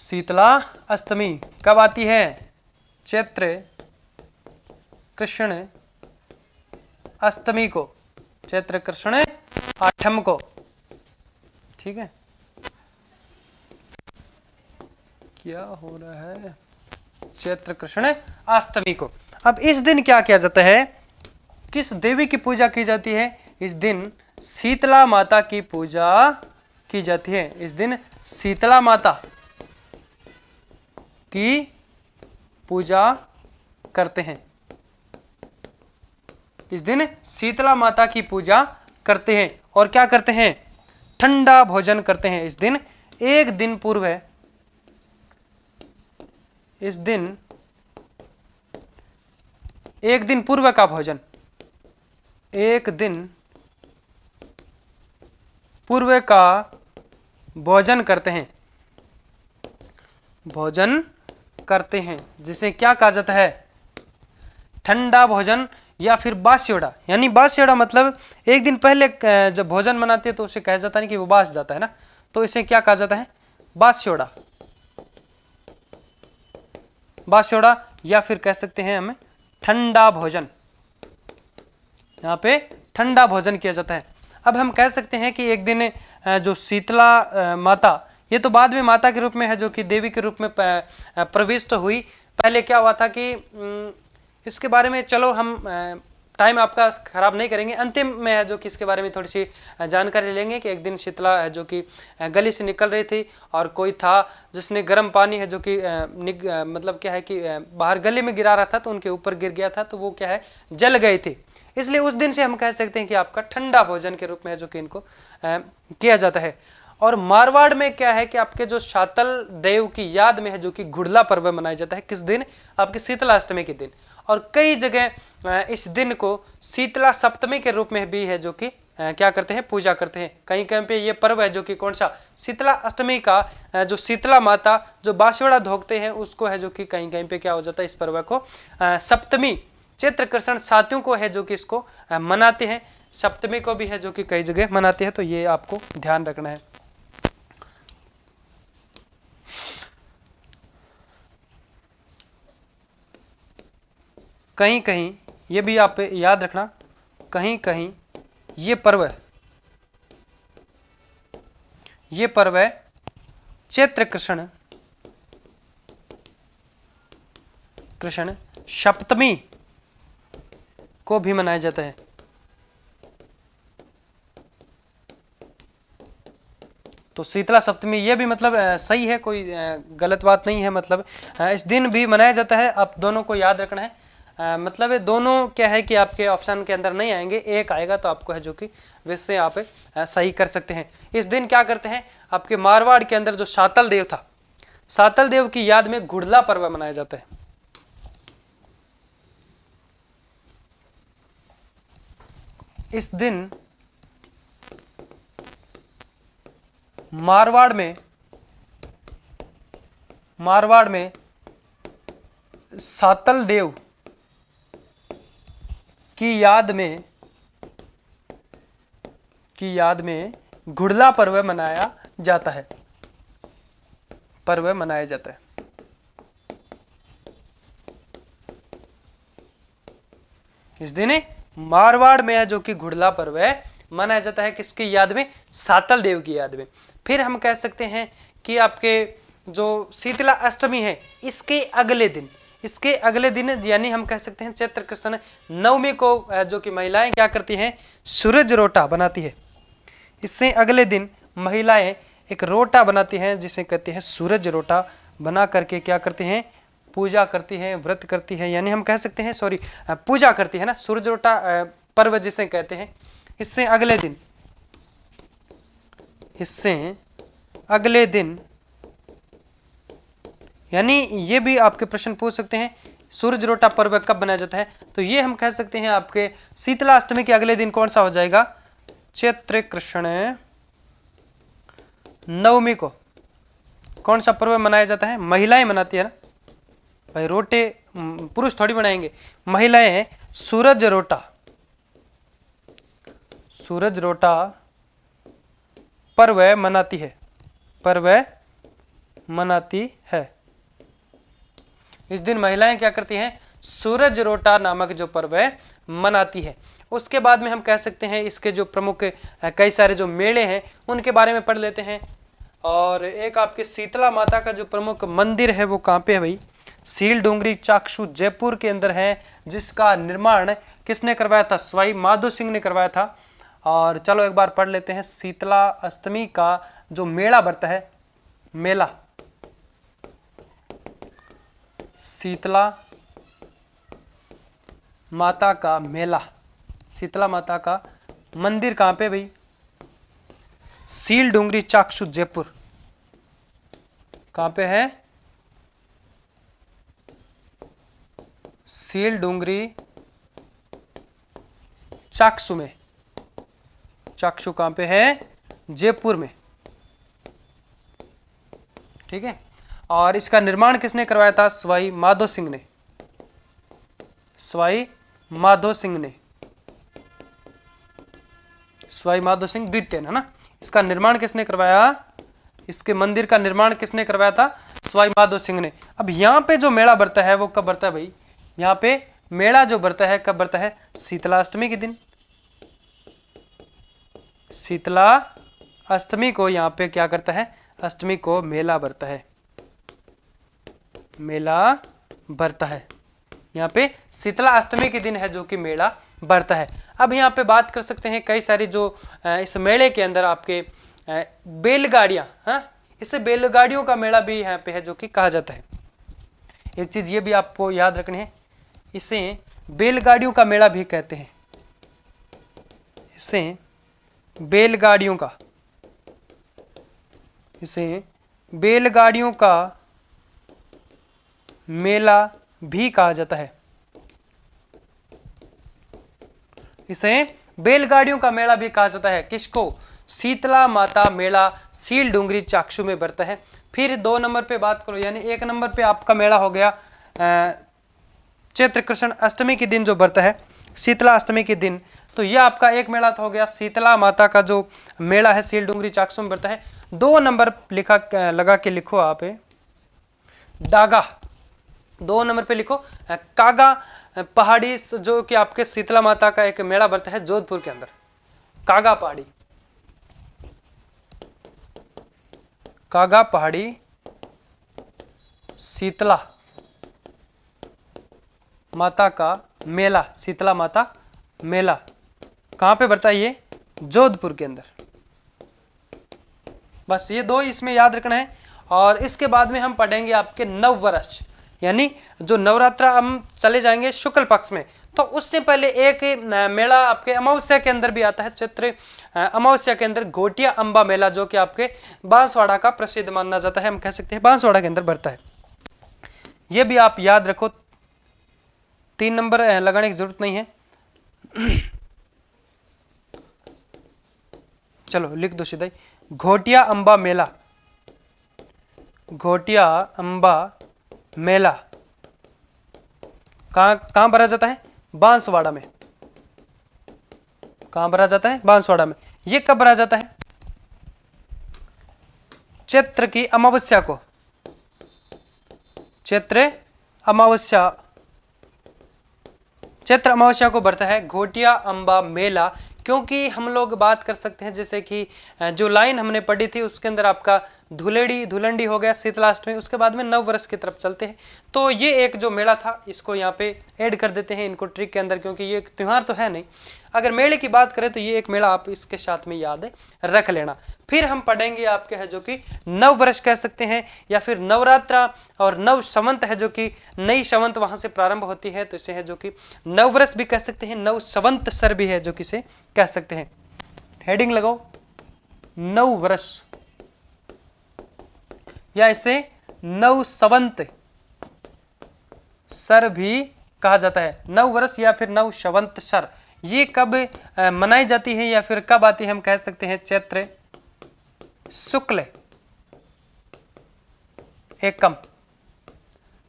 S1: शीतला अष्टमी कब आती है, चैत्र कृष्ण अष्टमी को, चैत्र कृष्ण आठम को, ठीक है। क्या हो रहा है, चैत्र कृष्ण अष्टमी को। अब इस दिन क्या किया जाता है, किस देवी की पूजा की जाती है, इस दिन शीतला माता की पूजा की जाती है। इस दिन शीतला माता की पूजा करते हैं, इस दिन शीतला माता की पूजा करते हैं। और क्या करते हैं, ठंडा भोजन करते हैं। इस दिन एक दिन पूर्व है, इस दिन एक दिन पूर्व का भोजन, एक दिन पूर्व का भोजन करते हैं, भोजन करते हैं, जिसे क्या कहा जाता है, ठंडा भोजन या फिर बास्योड़ा। यानी बास्योड़ा मतलब एक दिन पहले जब भोजन बनाते हैं तो उसे कहा जाता है कि वो बास जाता है ना, तो इसे क्या कहा जाता है, बास्योड़ा, बास्योड़ा या फिर कह सकते हैं हमें ठंडा भोजन। यहाँ पे ठंडा भोजन किया जाता है। अब हम कह सकते हैं कि एक दिन जो शीतला माता, ये तो बाद में माता के रूप में है, जो कि देवी के रूप में प्रविष्ट हुई। पहले क्या हुआ था कि इसके बारे में चलो हम टाइम आपका खराब नहीं करेंगे, अंतिम में है जो कि इसके बारे में थोड़ी सी जानकारी लेंगे कि एक दिन शीतला है जो कि गली से निकल रही थी और कोई था जिसने गर्म पानी है जो कि मतलब क्या है कि बाहर गली में गिरा रहा था, तो उनके ऊपर गिर गया था, तो वो क्या है जल गए थे। इसलिए उस दिन से हम कह सकते हैं कि आपका ठंडा भोजन के रूप में है जो कि इनको किया जाता है। और मारवाड़ में क्या है कि आपके जो शातल देव की याद में है जो कि घुड़ला पर्व मनाया जाता है। किस दिन? आपके शीतला अष्टमी के दिन। और कई जगह इस दिन को शीतला सप्तमी के रूप में भी है जो कि क्या करते हैं, पूजा करते हैं। कहीं कहीं पे ये पर्व है जो कि कौन सा, शीतला अष्टमी का, जो शीतला माता जो बांसुड़ा धोखते हैं उसको है जो कि कहीं कहीं पे क्या हो जाता है, इस पर्व को सप्तमी चैत्र कृष्ण साथियों को है जो कि इसको मनाते हैं। सप्तमी को भी है जो कि कई जगह मनाते हैं, तो ये आपको ध्यान रखना है। कहीं कहीं ये भी आप याद रखना, कहीं कहीं ये पर्व है चैत्र कृष्ण सप्तमी को भी मनाया जाता है। तो शीतला सप्तमी ये भी मतलब सही है, कोई गलत बात नहीं है। मतलब इस दिन भी मनाया जाता है। आप दोनों को याद रखना है। मतलब ये दोनों क्या है कि आपके ऑप्शन के अंदर नहीं आएंगे, एक आएगा तो आपको है जो कि वैसे आप सही कर सकते हैं। इस दिन क्या करते हैं, आपके मारवाड़ के अंदर जो शातल देव था, शातल देव की याद में घुड़ला पर्व मनाया जाता है। इस दिन मारवाड़ में शातल देव की याद में घुड़ला पर्व मनाया जाता है। इस दिन मारवाड़ में है जो कि घुड़ला पर्व है मनाया जाता है। किसकी याद में? शातल देव की याद में। फिर हम कह सकते हैं कि आपके जो शीतला अष्टमी है इसके अगले दिन यानी हम कह सकते हैं चैत्र कृष्ण नवमी को जो कि महिलाएं क्या करती हैं, सूरज रोटा बनाती है। इससे अगले दिन महिलाएं एक रोटा बनाती हैं जिसे कहते हैं सूरज रोटा। बना करके क्या करते हैं, पूजा करती हैं, व्रत करती है, यानी हम कह सकते हैं पूजा करती है ना, सूरज रोटा पर्व जिसे कहते हैं। इससे अगले दिन यानी ये भी आपके प्रश्न पूछ सकते हैं सूरज रोटा पर्व कब बनाया जाता है, तो ये हम कह सकते हैं आपके शीतला अष्टमी के अगले दिन कौन सा हो जाएगा, चैत्र कृष्ण नवमी को कौन सा पर्व मनाया जाता है, महिलाएं मनाती है ना भाई, रोटे पुरुष थोड़ी बनाएंगे, महिलाएं सूरज रोटा पर्व मनाती है। इस दिन महिलाएं क्या करती हैं, सूरज रोटा नामक जो पर्व है मनाती है। उसके बाद में हम कह सकते हैं इसके जो प्रमुख कई सारे जो मेले हैं उनके बारे में पढ़ लेते हैं। और एक आपके शीतला माता का जो प्रमुख मंदिर है वो कहाँ पे है भाई, सील डूंगरी चाक्षु जयपुर के अंदर है, जिसका निर्माण किसने करवाया था, सवाई माधो सिंह ने करवाया था। और चलो एक बार पढ़ लेते हैं, शीतला अष्टमी का जो मेला बढ़ता है, मेला शीतला माता का मेला, शीतला माता का मंदिर कहाँ पे भाई, सील डूंगरी चाक्षु जयपुर। कहाँ पे है, सील डूंगरी चाक्षु में, चाक्षु कहाँ पे है, जयपुर में, ठीक है। और इसका निर्माण किसने करवाया था, सवाई माधो सिंह ने, सवाई माधो सिंह द्वितीय है ना। इसका निर्माण किसने करवाया, इसके मंदिर का निर्माण किसने करवाया था? सवाई माधो सिंह ने। अब यहाँ पे जो मेला बरता है वो कब बरता है भाई? यहाँ पे मेला जो बरता है कब बरता है? शीतला अष्टमी के दिन। शीतला अष्टमी को यहाँ पे क्या करता है? अष्टमी को मेला बरता है, मेला बरता है। यहाँ पे शीतला अष्टमी के दिन है जो कि मेला बरता है। अब यहाँ पे बात कर सकते हैं कई सारी जो इस मेले के अंदर आपके बैलगाड़ियाँ है ना, इसे बैलगाड़ियों का मेला भी यहाँ पे है जो कि कहा जाता है। एक चीज ये भी आपको याद रखनी है, इसे बैलगाड़ियों का मेला भी कहते हैं। इसे बैलगाड़ियों का, इसे बैलगाड़ियों का मेला भी कहा जाता है। इसे बैलगाड़ियों का मेला भी कहा जाता है। किसको? शीतला माता मेला सील डूंगरी चाक्षु में बरता है। फिर 2 नंबर पे बात करो, यानी 1 नंबर पे आपका मेला हो गया चैत्र कृष्ण अष्टमी के दिन जो बरता है, शीतला अष्टमी के दिन। तो यह आपका एक मेला तो हो गया, शीतला माता का जो मेला है सील डूंगरी चाक्षु में बरता है। 2 नंबर लिखा लगा के लिखो आप डागा। 2 नंबर पे लिखो कागा पहाड़ी, जो कि आपके शीतला माता का एक मेला बरता है जोधपुर के अंदर। कागा पहाड़ी, कागा पहाड़ी शीतला माता का मेला, शीतला माता मेला कहाँ पे बरता है? ये जोधपुर के अंदर। बस ये 2 इसमें याद रखना है। और इसके बाद में हम पढ़ेंगे आपके नववर्ष, यानी जो नवरात्रा हम चले जाएंगे शुक्ल पक्ष में। तो उससे पहले एक मेला आपके अमावस्या के अंदर भी आता है, चैत्र अमावस्या के अंदर घोटिया अंबा मेला, जो कि आपके बांसवाड़ा का प्रसिद्ध माना जाता है, हम कह सकते हैं बांसवाड़ा के अंदर बढ़ता है। यह भी आप याद रखो, 3 नंबर लगाने की जरूरत नहीं है। चलो लिख दो सीधा ही, घोटिया अंबा मेला, घोटिया अंबा मेला कहां भरा जाता है? बांसवाड़ा में। कहां भरा जाता है? बांसवाड़ा में। ये कब भरा जाता है? चैत्र की अमावस्या को, चैत्र अमावस्या, चैत्र अमावस्या को बढ़ता है घोटिया अंबा मेला। क्योंकि हम लोग बात कर सकते हैं जैसे कि जो लाइन हमने पढ़ी थी उसके अंदर आपका धुलंडी हो गया शीतलाष्टमी, उसके बाद में नववर्ष की तरफ चलते हैं। तो ये एक जो मेला था इसको यहाँ पे ऐड कर देते हैं इनको ट्रिक के अंदर, क्योंकि ये एक त्यौहार तो है नहीं। अगर मेले की बात करें तो ये एक मेला आप इसके साथ में याद रख लेना। फिर हम पढ़ेंगे आपके है जो कि नववर्ष कह सकते हैं, या फिर नवरात्रा और नव संवत है जो कि नई संवत वहां से प्रारंभ होती है, तो इसे है जो कि नववर्ष भी कह सकते हैं, नव संवत्सर भी है जो कि इसे कह सकते हैं। हेडिंग लगाओ नववर्ष, या इसे नव संवत सर भी कहा जाता है। नववर्ष या फिर नव संवत्सर ये कब मनाई जाती है या फिर कब आती है? हम कह सकते हैं चैत्र शुक्ल एकम,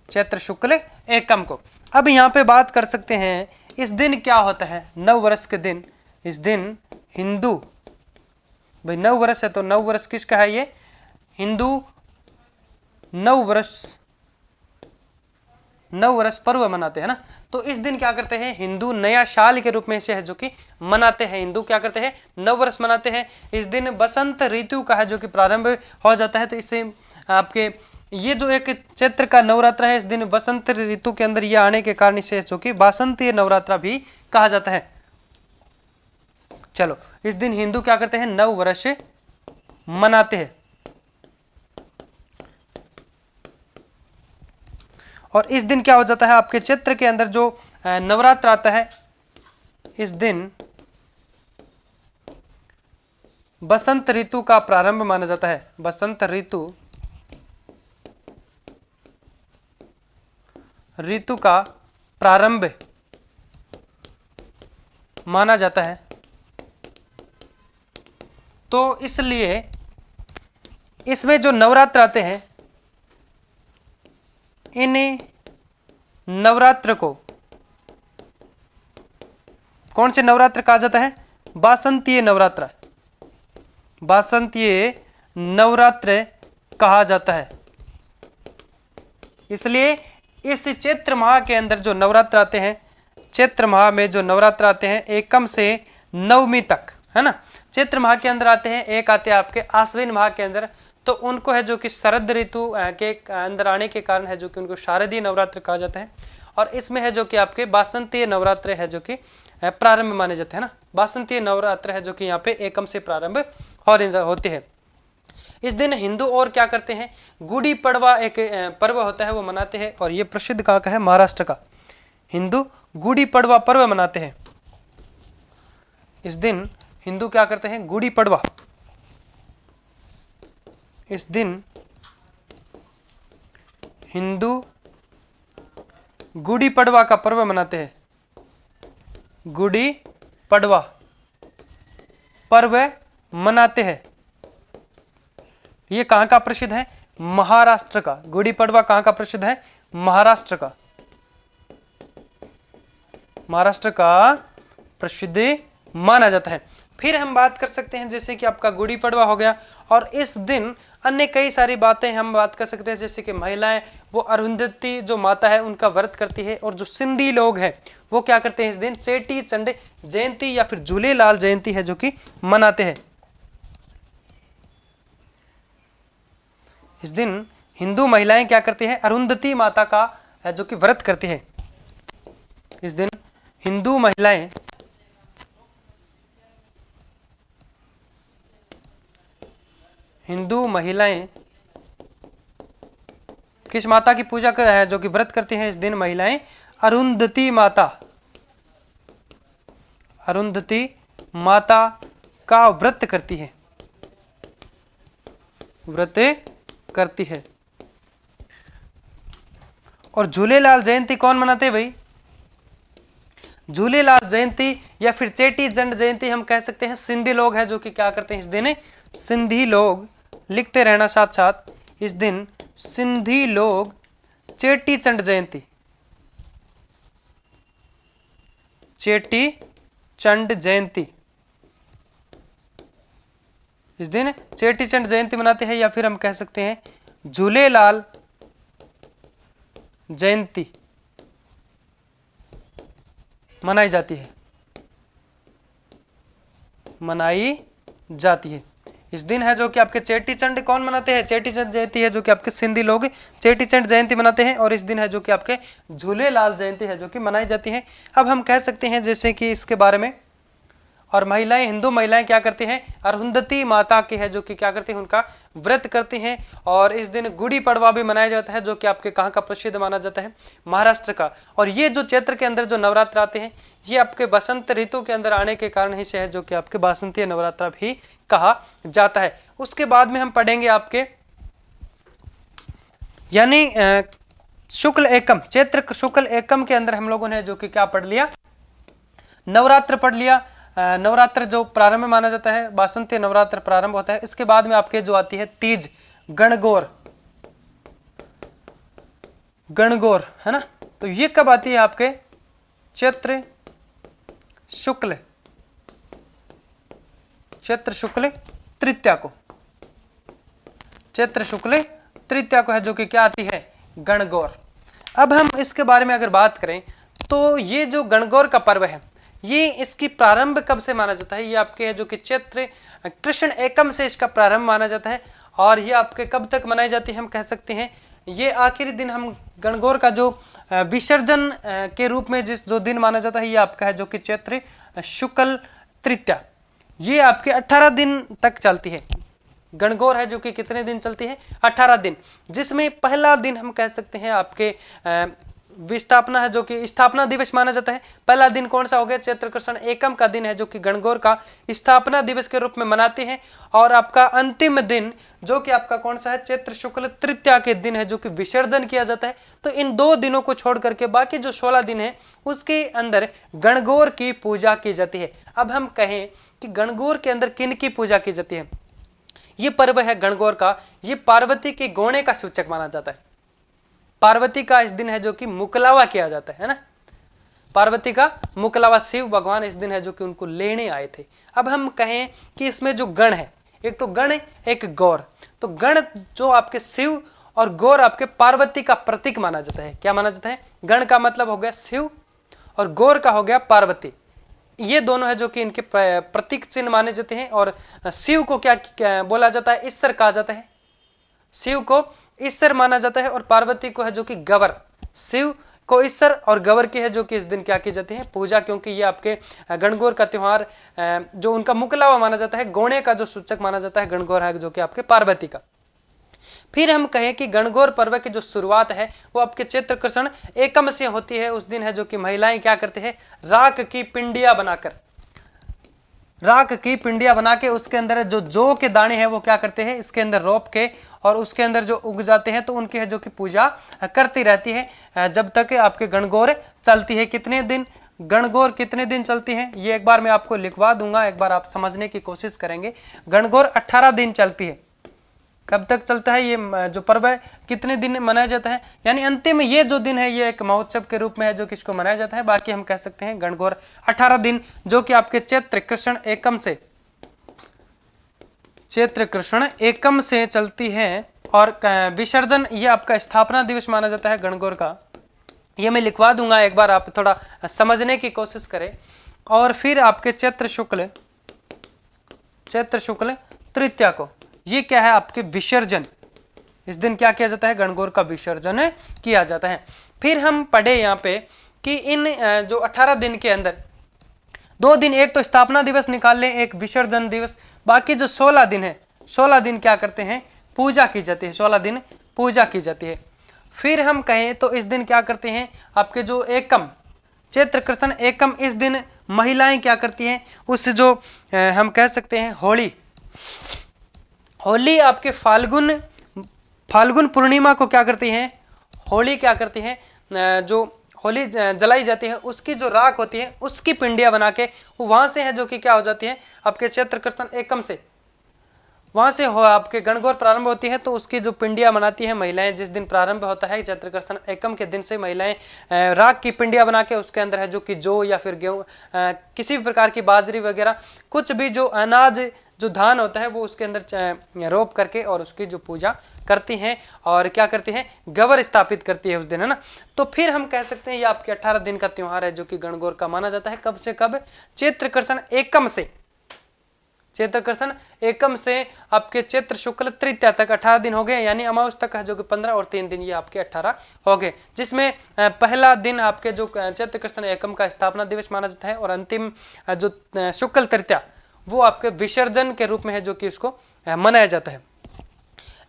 S1: चैत्र शुक्ल एकम को। अब यहाँ पे बात कर सकते हैं इस दिन क्या होता है? नववर्ष के दिन, इस दिन हिंदू, भाई नववर्ष है तो नववर्ष किसका है? ये हिंदू नववर्ष पर्व मनाते हैं ना। तो इस दिन क्या करते हैं? हिंदू नया साल के रूप में इसे है जो कि मनाते हैं। हिंदू क्या करते हैं? नववर्ष मनाते हैं। इस दिन बसंत ऋतु का है जो कि प्रारंभ हो जाता है। तो इससे आपके ये जो एक चैत्र का नवरात्रा है, इस दिन बसंत ऋतु के अंदर ये आने के कारण इसे जो कि बासंतीय नवरात्रा भी कहा जाता है। चलो, इस दिन हिंदू क्या करते हैं? नववर्ष मनाते हैं। और इस दिन क्या हो जाता है? आपके चैत्र के अंदर जो नवरात्र आता है, इस दिन बसंत ऋतु का प्रारंभ माना जाता है। बसंत ऋतु का प्रारंभ माना जाता है। तो इसलिए इसमें जो नवरात्र आते हैं, इन नवरात्र को कौन से नवरात्र कहा जाता है? बासंतीय नवरात्र। बासंतीय नवरात्र कहा जाता है। इसलिए इस चैत्र माह के अंदर जो नवरात्र आते हैं, चैत्र माह में जो नवरात्र आते हैं एकम से नवमी तक, है ना। चैत्र माह के अंदर आते हैं, एक आते हैं आपके आश्विन माह के अंदर, तो उनको है जो कि शरद ऋतु के अंदर आने के कारण है जो कि उनको शारदीय नवरात्र कहा जाता है। और इसमें है जो कि आपके बासंतीय नवरात्र है जो कि प्रारंभ माने जाते हैं ना। बासंतीय नवरात्र है जो कि यहाँ पे एकम से प्रारंभ होते हैं। इस दिन हिंदू और क्या करते हैं, गुड़ी पड़वा एक पर्व होता है वो मनाते हैं, और ये प्रसिद्ध कहाँ का है, महाराष्ट्र का। हिंदू गुड़ी पड़वा पर्व मनाते हैं। इस दिन हिंदू क्या करते हैं, गुड़ी पड़वा, इस दिन हिंदू गुड़ी पड़वा का पर्व मनाते हैं। गुड़ी पड़वा पर्व मनाते हैं। ये कहाँ का प्रसिद्ध है, महाराष्ट्र का। गुड़ी पड़वा कहाँ का प्रसिद्ध है, महाराष्ट्र का। महाराष्ट्र का प्रसिद्ध माना जाता है। फिर हम बात कर सकते हैं जैसे कि आपका गुड़ी पड़वा हो गया, और इस दिन अन्य कई सारी बातें हम बात कर सकते हैं, जैसे कि महिलाएं वो अरुंधति जो माता है उनका व्रत करती है, और जो सिंधी लोग हैं वो क्या करते हैं, इस दिन चेटी चंड जयंती या फिर झूलेलाल जयंती है जो कि मनाते हैं। इस दिन हिंदू महिलाएं क्या करती हैं, अरुंधति माता का जो कि व्रत करती है। इस दिन हिंदू महिलाएं किस माता की पूजा कर है जो कि व्रत करती हैं। इस दिन महिलाएं अरुंधति माता का व्रत करती है, और झूलेलाल जयंती कौन मनाते हैं भाई, झूलेलाल जयंती या फिर चेटी चंड जयंती हम कह सकते हैं सिंधी लोग हैं जो कि क्या करते हैं इस दिन, सिंधी लोग, लिखते रहना साथ साथ, इस दिन सिंधी लोग चेटी चंड जयंती, चेटी चंड जयंती, इस दिन चेटी चंड जयंती मनाते हैं, या फिर हम कह सकते हैं झूलेलाल जयंती मनाई जाती है। इस दिन है जो कि आपके चेटी चंड कौन मनाते हैं, चेटी चंड जयंती है जो कि आपके सिंधी लोग चेटी चंड जयंती मनाते हैं, और इस दिन है जो कि आपके झूलेलाल जयंती है जो कि मनाई जाती है। अब हम कह सकते हैं जैसे कि इसके बारे में, और महिलाएं, हिंदू महिलाएं क्या करती हैं, अरुंधति माता की है जो कि क्या करती हैं, उनका व्रत करती हैं, और इस दिन गुड़ी पड़वा भी मनाया जाता है जो कि आपके कहाँ का प्रसिद्ध माना जाता है, महाराष्ट्र का। और ये जो चैत्र के अंदर जो नवरात्र आते हैं ये आपके बसंत ऋतु के अंदर आने के कारण ही से है जो कि आपके बासंतीय नवरात्र भी कहा जाता है। उसके बाद में हम पढ़ेंगे आपके यानी शुक्ल एकम, चैत्र शुक्ल एकम के अंदर हम लोगों ने जो कि क्या पढ़ लिया, नवरात्र पढ़ लिया। नवरात्र जो प्रारंभ माना जाता है, बासंतीय नवरात्र प्रारंभ होता है। इसके बाद में आपके जो आती है तीज, गणगौर है ना, तो ये कब आती है आपके चैत्र शुक्ल तृतीया को, चैत्र शुक्ल तृतीया को है जो कि क्या आती है, गणगौर। अब हम इसके बारे में अगर बात करें तो ये जो गणगौर का पर्व है ये इसकी प्रारंभ कब से माना जाता है, ये आपके है जो कि चैत्र कृष्ण एकम से इसका प्रारंभ माना जाता है, और ये आपके कब तक मनाई जाती है, हम कह सकते हैं ये आखिरी दिन हम गणगौर का जो विसर्जन के रूप में जिस जो दिन माना जाता है ये आपका है जो कि चैत्र शुक्ल तृतीया, ये आपके 18 दिन तक चलती है। गणगौर है जो कि कितने दिन चलती है, 18 दिन, जिसमें पहला दिन हम कह सकते हैं आपके विस्थापना है जो कि स्थापना दिवस माना जाता है। पहला दिन कौन सा हो गया, चैत्र कृष्ण एकम का दिन है जो कि गणगौर का स्थापना दिवस के रूप में मनाते हैं, और आपका अंतिम दिन जो कि आपका कौन सा है, चैत्र शुक्ल तृतीया के दिन है जो कि विसर्जन किया जाता है। तो इन 2 दिनों को छोड़ करके बाकी जो 16 दिन है उसके अंदर गणगौर की पूजा की जाती है। अब हम कहें कि गणगौर के अंदर किन की पूजा की जाती है, ये पर्व है गणगौर का, ये पार्वती के गौणे का सूचक माना जाता है। पार्वती का इस दिन है जो कि मुकलावा किया जाता है ना, पार्वती का मुकलावा, शिव भगवान इस दिन है जो कि उनको लेने आए थे। अब हम कहें कि इसमें जो गण है एक तो गण एक गौर। तो गण जो आपके शिव और गौर आपके पार्वती का प्रतीक माना जाता है। क्या माना जाता है? गण का मतलब हो गया शिव और गौर का हो गया पार्वती। ये दोनों है जो कि इनके प्रतीक चिन्ह माने जाते हैं। और शिव को क्या बोला जाता है? ईश्वर कहा जाता है। शिव को ईश्वर माना जाता है और पार्वती को है जो कि गवर। शिव को ईश्वर और गवर की है जो कि इस दिन क्या की जाती है? पूजा। क्योंकि ये आपके गणगौर का त्योहार जो उनका मुकलावा माना जाता है, गौणे का जो सूचक माना जाता है गणगौर है जो कि आपके पार्वती का। फिर हम कहें कि गणगौर पर्व की जो शुरुआत है वो आपके चैत्र कृष्ण एकम से होती है। उस दिन है जो कि महिलाएं क्या करती है? राख की पिंडिया बनाकर, राख की पिंडिया बना के उसके अंदर जो जौ के दाने हैं वो क्या करते हैं? इसके अंदर रोप के और उसके अंदर जो उग जाते हैं तो उनकी है जो कि पूजा करती रहती है जब तक आपके गणगौर चलती है। कितने दिन गणगौर कितने दिन चलती है ये एक बार मैं आपको लिखवा दूंगा, एक बार आप समझने की कोशिश करेंगे। गणगौर 18 दिन चलती है। कब तक चलता है ये जो पर्व है? कितने दिन मनाया जाता है? यानी अंतिम ये जो दिन है ये एक महोत्सव के रूप में है जो किसको मनाया जाता है। बाकी हम कह सकते हैं गणगौर 18 दिन जो कि आपके चैत्र कृष्ण एकम से, चैत्र कृष्ण एकम से चलती है। और विसर्जन ये आपका स्थापना दिवस माना जाता है गणगौर का। ये मैं लिखवा दूंगा, एक बार आप थोड़ा समझने की कोशिश करें। और फिर आपके चैत्र शुक्ल तृतीया को ये क्या है? आपके विसर्जन। इस दिन क्या किया जाता है? गणगौर का विसर्जन किया जाता है। फिर हम पढ़े यहाँ पे कि इन जो 18 दिन के अंदर 2 दिन, एक तो स्थापना दिवस निकाल लें, एक विसर्जन दिवस। बाकी जो 16 दिन है, 16 दिन क्या करते हैं? पूजा की जाती है। 16 दिन पूजा की जाती है। फिर हम कहें तो इस दिन क्या करते हैं? आपके जो एकम, चैत्र कृष्ण एकम, इस दिन महिलाएं क्या करती हैं? उस जो हम कह सकते हैं होली आपके फाल्गुन पूर्णिमा को क्या करती हैं? होली क्या करती हैं? जो होली जलाई जाती है उसकी जो राख होती है उसकी पिंडिया बना के वहां से है जो कि क्या हो जाती है? आपके चैत्र कृष्ण एकम से वहां से आपके गणगौर प्रारंभ होती है। तो उसकी जो पिंडिया बनाती है महिलाएं, जिस दिन प्रारंभ होता है चैत्र कृष्ण एकम के दिन से महिलाएं राख की पिंडिया बना के उसके अंदर है जो कि जौ या फिर गेहूं, किसी भी प्रकार की बाजरी वगैरह कुछ भी जो अनाज जो धान होता है वो उसके अंदर रोप करके और उसकी जो पूजा करती हैं और क्या करती हैं? गवर स्थापित करती है उस दिन, है ना। तो फिर हम कह सकते हैं ये आपके 18 दिन का त्योहार है जो कि गणगौर का माना जाता है। कब से कब? चैत्र कृष्ण एकम से, चैत्र कृष्ण एकम से आपके चैत्र शुक्ल तृतीया तक 18 दिन हो गए। यानी अमावस तक है जो कि 15 और 3 दिन ये आपके 18 हो गए। जिसमें पहला दिन आपके जो चैत्र कृष्ण एकम का स्थापना दिवस माना जाता है और अंतिम जो शुक्ल तृतीया वो आपके विसर्जन के रूप में है जो कि उसको मनाया जाता है।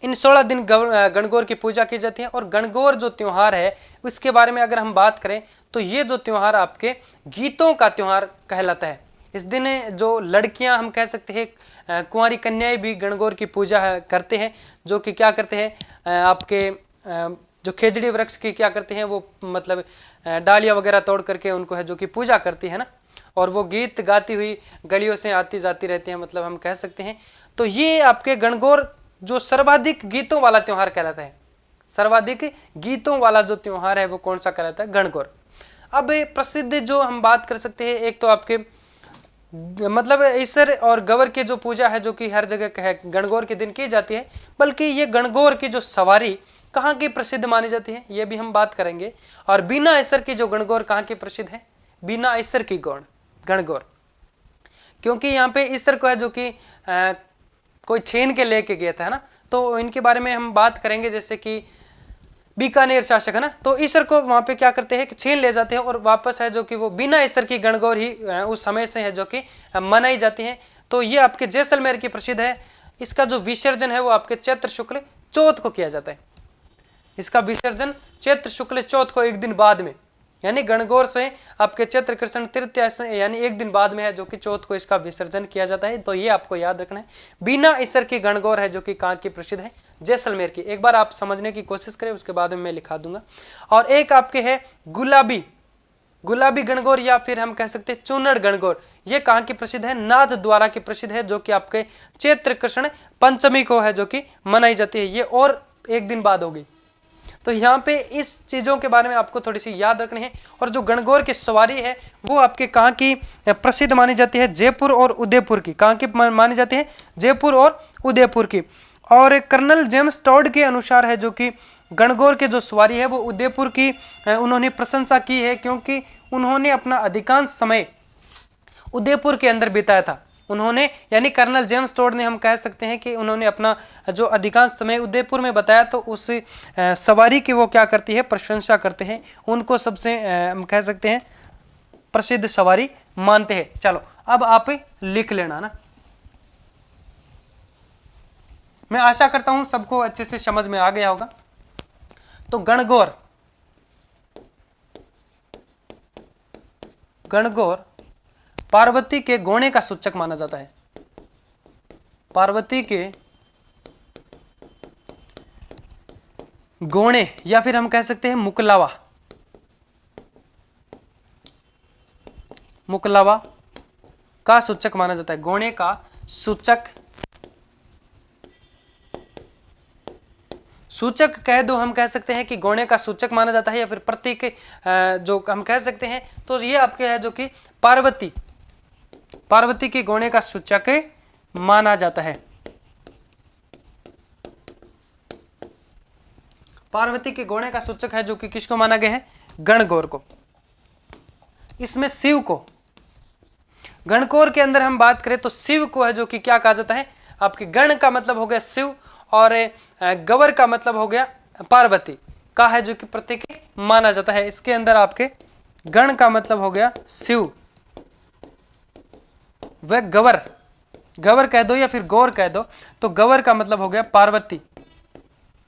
S1: इन 16 दिन गणगौर की पूजा की जाती है। और गणगौर जो त्योहार है उसके बारे में अगर हम बात करें तो ये जो त्योहार आपके गीतों का त्योहार कहलाता है। इस दिन जो लड़कियां, हम कह सकते हैं कुंवारी कन्याएं भी गणगौर की पूजा करते हैं, जो कि क्या करते हैं? आपके जो खेजड़ी वृक्ष की क्या करते हैं? वो मतलब डालियां वगैरह तोड़ करके उनको है जो कि पूजा करती है ना। और वो गीत गाती हुई गलियों से आती जाती रहती है, मतलब हम कह सकते हैं। तो ये आपके गणगौर जो सर्वाधिक गीतों वाला त्योहार कहलाता है। सर्वाधिक गीतों वाला जो त्योहार है वो कौन सा कहलाता है? गणगौर। अब प्रसिद्ध जो हम बात कर सकते हैं, एक तो आपके मतलब ईश्वर और गवर की जो पूजा है जो कि हर जगह गणगौर के दिन की जाती है, बल्कि ये गणगौर की जो सवारी कहाँ की प्रसिद्ध मानी जाती है ये भी हम बात करेंगे। और बिना ईश्वर की जो गणगौर कहाँ की प्रसिद्ध है? बिना ईश्वर की गणगौर, क्योंकि यहाँ पे ईश्वर को है जो कि कोई छीन के लेके गया था, है ना। तो इनके बारे में हम बात करेंगे, जैसे कि बीकानेर शासक, है ना। तो ईश्वर को वहां पे क्या करते हैं कि छीन ले जाते हैं और वापस है जो कि वो बिना ईश्वर की गणगौर ही उस समय से है जो कि मनाई जाती है। तो ये आपके जैसलमेर की प्रसिद्ध है। इसका जो विसर्जन है वो आपके चैत्र शुक्ल चौथ को किया जाता है। इसका विसर्जन चैत्र शुक्ल चौथ को एक दिन बाद में, यानी गणगौर से आपके चैत्र कृष्ण तृतीया से यानी एक दिन बाद में है जो कि चौथ को इसका विसर्जन किया जाता है। तो ये आपको याद रखना है। बिना ईश्वर की गणगौर है जो कि कहाँ की प्रसिद्ध है? जैसलमेर की। एक बार आप समझने की कोशिश करें, उसके बाद में मैं लिखा दूंगा। और एक आपके है गुलाबी गणगौर, या फिर हम कह सकते हैं चूनड़ गणगौर। ये कहाँ की प्रसिद्ध है? नाथ द्वारा की प्रसिद्ध है, जो कि आपके चैत्र कृष्ण पंचमी को है जो कि मनाई जाती है। ये और एक दिन बाद होगी। तो यहाँ पे इस चीज़ों के बारे में आपको थोड़ी सी याद रखनी है। और जो गणगौर की सवारी है वो आपके कहाँ की प्रसिद्ध मानी जाती है? जयपुर और उदयपुर की। कहाँ की मानी जाती है? जयपुर और उदयपुर की। और कर्नल जेम्स टॉड के अनुसार है जो कि गणगौर के जो सवारी है वो उदयपुर की उन्होंने प्रशंसा की है, क्योंकि उन्होंने अपना अधिकांश समय उदयपुर के अंदर बिताया था। उन्होंने यानी कर्नल जेम्स टॉड ने, हम कह सकते हैं कि उन्होंने अपना जो अधिकांश समय उदयपुर में बताया, तो उस सवारी की वो क्या करती है? प्रशंसा करते हैं। उनको सबसे हम कह सकते हैं प्रसिद्ध सवारी मानते हैं। चलो अब आप लिख लेना ना। मैं आशा करता हूं सबको अच्छे से समझ में आ गया होगा। तो गणगौर, गणगौर पार्वती के गौणे का सूचक माना जाता है। पार्वती के गौणे या फिर हम कह सकते हैं मुकलावा, मुकलावा का सूचक माना जाता है। गौणे का सूचक, सूचक कह दो, हम कह सकते हैं कि गौणे का सूचक माना जाता है, या फिर प्रतीक जो हम कह सकते हैं। तो ये आपके है जो कि पार्वती, पार्वती के गौणे का सूचक माना जाता है। पार्वती के गौणे का सूचक है जो कि किसको माना गया है? गणगौर को। इसमें शिव को, गणगौर के अंदर हम बात करें तो शिव को है जो कि क्या कहा जाता है? आपके गण का मतलब हो गया शिव, और गवर का मतलब हो गया पार्वती का है जो कि प्रतीक माना जाता है। इसके अंदर आपके गण का मतलब हो गया शिव, वह गवर, गवर कह दो या फिर गौर कह दो, तो गवर का मतलब हो गया पार्वती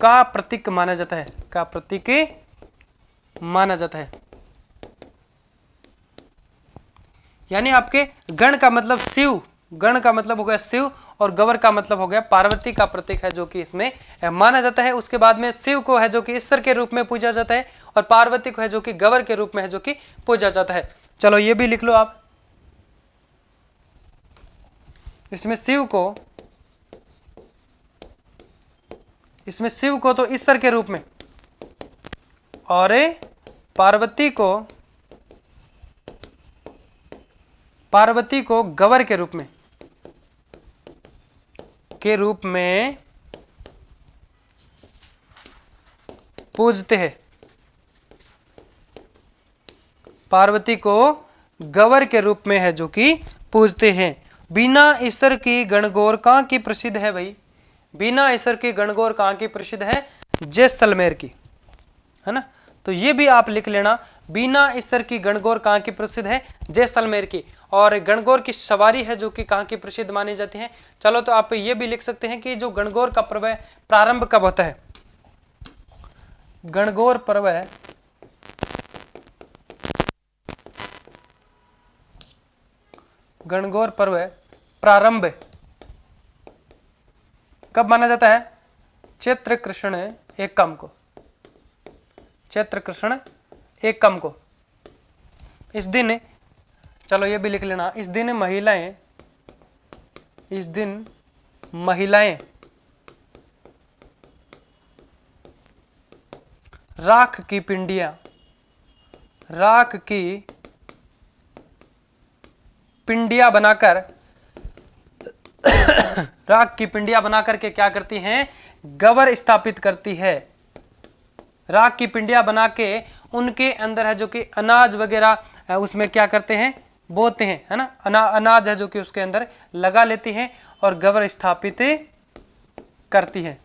S1: का प्रतीक माना जाता है, का प्रतीक माना जाता है। यानी आपके गण का मतलब शिव, गण का मतलब हो गया शिव, और गवर का मतलब हो गया पार्वती का प्रतीक है जो कि इसमें माना जाता है। उसके बाद में शिव को है जो कि ईश्वर के रूप में पूजा जाता है, और पार्वती को है जो कि गवर के रूप में है जो कि पूजा जाता है। चलो ये भी लिख लो आप। इसमें शिव को, इसमें शिव को तो ईश्वर के रूप में, और पार्वती को, पार्वती को गवर के रूप में, के रूप में पूजते हैं। पार्वती को गवर के रूप में है जो कि पूजते हैं। बिना ईश्वर की गणगौर कहाँ की प्रसिद्ध है भाई? बिना ईश्वर की गणगौर कहाँ की प्रसिद्ध है? जैसलमेर की, है ना। तो ये भी आप लिख लेना, बिना ईश्वर की गणगौर कहाँ की प्रसिद्ध है? जैसलमेर की। और गणगौर की सवारी है जो कि कहाँ की प्रसिद्ध मानी जाती है? चलो तो आप ये भी लिख सकते हैं कि जो गणगौर का पर्व है प्रारंभ कब होता है? गणगौर पर्व है गणगौर पर्व प्रारंभ कब माना जाता है? चैत्र कृष्ण एकम को, चैत्र कृष्ण एकम को। इस दिन, चलो ये भी लिख लेना, इस दिन महिलाएं, इस दिन महिलाएं राख की पिंडियां, राख की पिंडियां बनाकर, राख की पिंडियां बनाकर के क्या करती हैं? गवर स्थापित करती है। राख की पिंडियां बना के उनके अंदर है जो कि अनाज वगैरह उसमें क्या करते हैं? बोते हैं, है ना। अनाज है जो कि उसके अंदर लगा लेती हैं और गवर स्थापित करती है।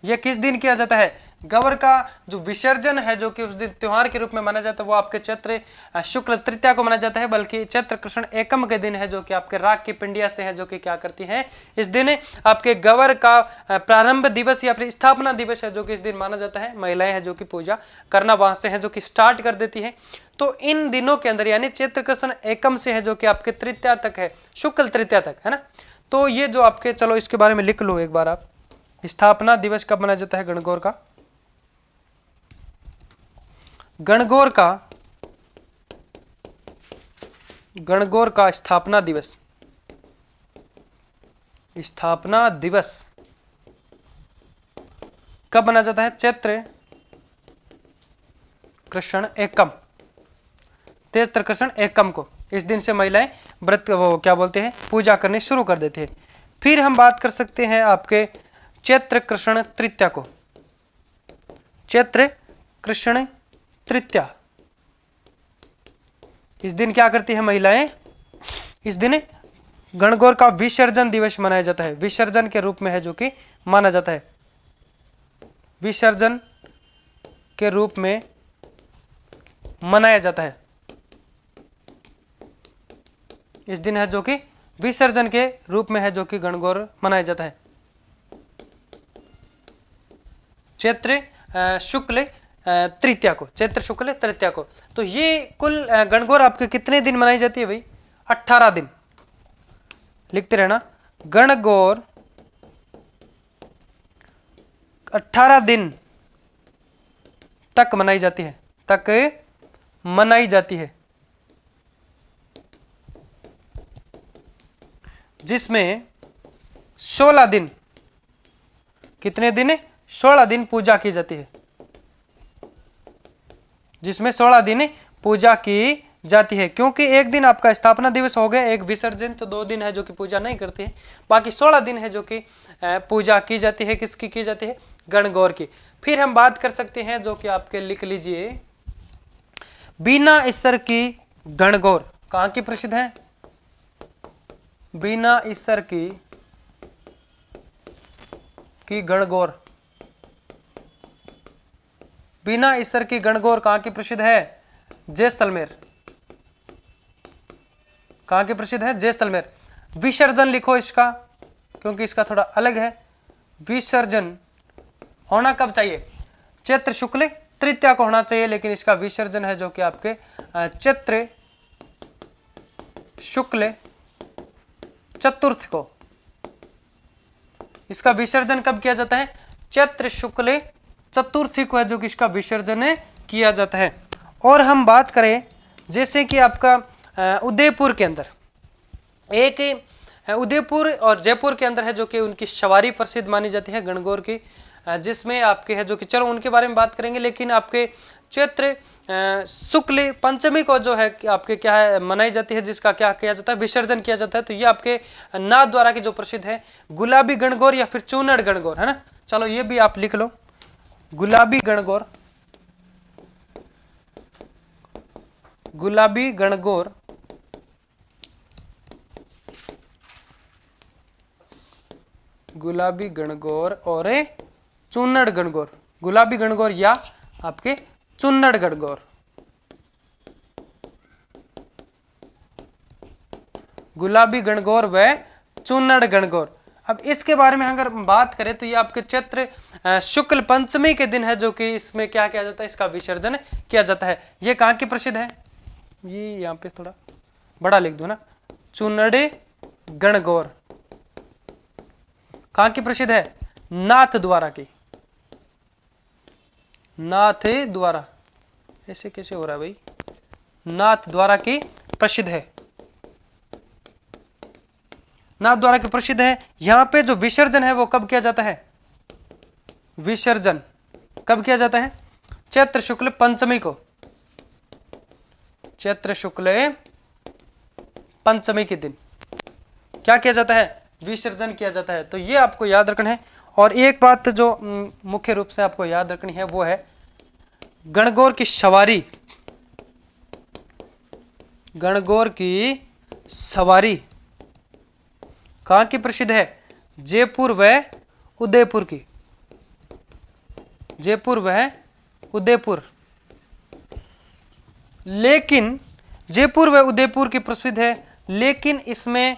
S1: यह किस दिन किया जाता है? गवर का जो विसर्जन है जो कि उस दिन त्योहार के रूप में माना जाता है वो आपके चैत्र शुक्ल तृतीया को माना जाता है, बल्कि चैत्र कृष्ण एकम के दिन है जो कि आपके राख की पिंडिया से है जो कि क्या करती है? इस दिन आपके गवर का प्रारंभ दिवस या फिर स्थापना दिवस है जो कि इस दिन माना जाता है। महिलाएं हैं जो कि पूजा करना वहां से है जो कि स्टार्ट कर देती है। तो इन दिनों के अंदर यानी चैत्र कृष्ण एकम से है जो कि आपके तृतीया तक है, शुक्ल तृतीया तक, है ना। तो ये जो आपके, चलो इसके बारे में लिख लो एक बार आप। स्थापना दिवस कब मनाया जाता है गणगौर का? गणगौर का स्थापना दिवस, स्थापना दिवस कब मनाया जाता है? चैत्र कृष्ण एकम, चैत्र कृष्ण एकम को इस दिन से महिलाएं व्रत वो क्या बोलते हैं पूजा करनी शुरू कर देते हैं। फिर हम बात कर सकते हैं आपके चैत्र कृष्ण तृतीया को। चैत्र कृष्ण तृतीया, इस दिन क्या करती है महिलाएं, इस दिन गणगौर का विसर्जन दिवस मनाया जाता है, विसर्जन के रूप में है जो कि माना जाता है, विसर्जन के रूप में मनाया जाता है। इस दिन है जो कि विसर्जन के रूप में है जो कि गणगौर मनाया जाता है। चैत्र शुक्ल तृतीया को, चैत्र शुक्ल तृतीया को। तो ये कुल गणगौर आपके कितने दिन मनाई जाती है भाई? 18 दिन। लिखते रहना, गणगौर 18 दिन तक मनाई जाती है, तक मनाई जाती है, जिसमें 16 दिन, कितने दिन? 16 दिन पूजा की जाती है, जिसमें 16 दिन पूजा की जाती है। क्योंकि एक दिन आपका स्थापना दिवस हो गया, एक विसर्जन, तो 2 दिन है जो कि पूजा नहीं करते हैं, बाकी 16 दिन है जो कि पूजा की जाती है। किसकी की जाती है? गणगौर की। फिर हम बात कर सकते हैं जो कि आपके लिख लीजिए, बिना ईसर की गणगौर कहाँ की प्रसिद्ध है? बिना ईसर की गणगौर, बिना ईसर की गणगौर कहाँ की प्रसिद्ध है? जैसलमेर। कहाँ की प्रसिद्ध है? जैसलमेर। विसर्जन लिखो इसका, क्योंकि इसका थोड़ा अलग है। विसर्जन होना कब चाहिए? चैत्र शुक्ल तृतीया को होना चाहिए, लेकिन इसका विसर्जन है जो कि आपके चैत्र शुक्ल चतुर्थ को। इसका विसर्जन कब किया जाता है? चैत्र शुक्ल चतुर्थी को है जो कि इसका विसर्जन किया जाता है। और हम बात करें जैसे कि आपका उदयपुर के अंदर एक, उदयपुर और जयपुर के अंदर है जो कि उनकी सवारी प्रसिद्ध मानी जाती है गणगौर की, जिसमें आपके है जो कि चलो उनके बारे में बात करेंगे, लेकिन आपके चैत्र शुक्ल पंचमी को जो है आपके क्या है मनाई जाती है, जिसका क्या किया जाता है? विसर्जन किया जाता है। तो ये आपके नाथ द्वारा की जो प्रसिद्ध है गुलाबी गणगौर या फिर चूनड़ गणगौर, है ना। चलो ये भी आप लिख लो, गुलाबी गणगौर, गुलाबी गणगौर, गुलाबी गणगौर और चुन्नड़ गणगौर, गुलाबी गणगौर या आपके चुन्नड़ गणगौर, गुलाबी गणगौर व चुन्नड़ गणगौर। अब इसके बारे में अगर बात करें तो ये आपके चैत्र शुक्ल पंचमी के दिन है जो कि इसमें क्या किया जाता है? इसका विसर्जन किया जाता है। ये कहाँ की प्रसिद्ध है? ये यहाँ पे थोड़ा बड़ा लिख दो ना, चुन्नड़ गणगौर कहाँ की प्रसिद्ध है? नाथ द्वारा की, नाथ द्वारा, ऐसे कैसे हो रहा है भाई? नाथ द्वारा की प्रसिद्ध है, नाथ द्वारा की प्रसिद्ध है। यहां पे जो विसर्जन है वो कब किया जाता है? विसर्जन कब किया जाता है? चैत्र शुक्ल पंचमी को, चैत्र शुक्ल पंचमी के दिन क्या किया जाता है? विसर्जन किया जाता है। तो ये आपको याद रखना है। और एक बात जो मुख्य रूप से आपको याद रखनी है वो है गणगौर की सवारी, गणगौर की सवारी कहाँ की प्रसिद्ध है? जयपुर व उदयपुर की, जयपुर व उदयपुर। लेकिन जयपुर व उदयपुर की प्रसिद्ध है, लेकिन इसमें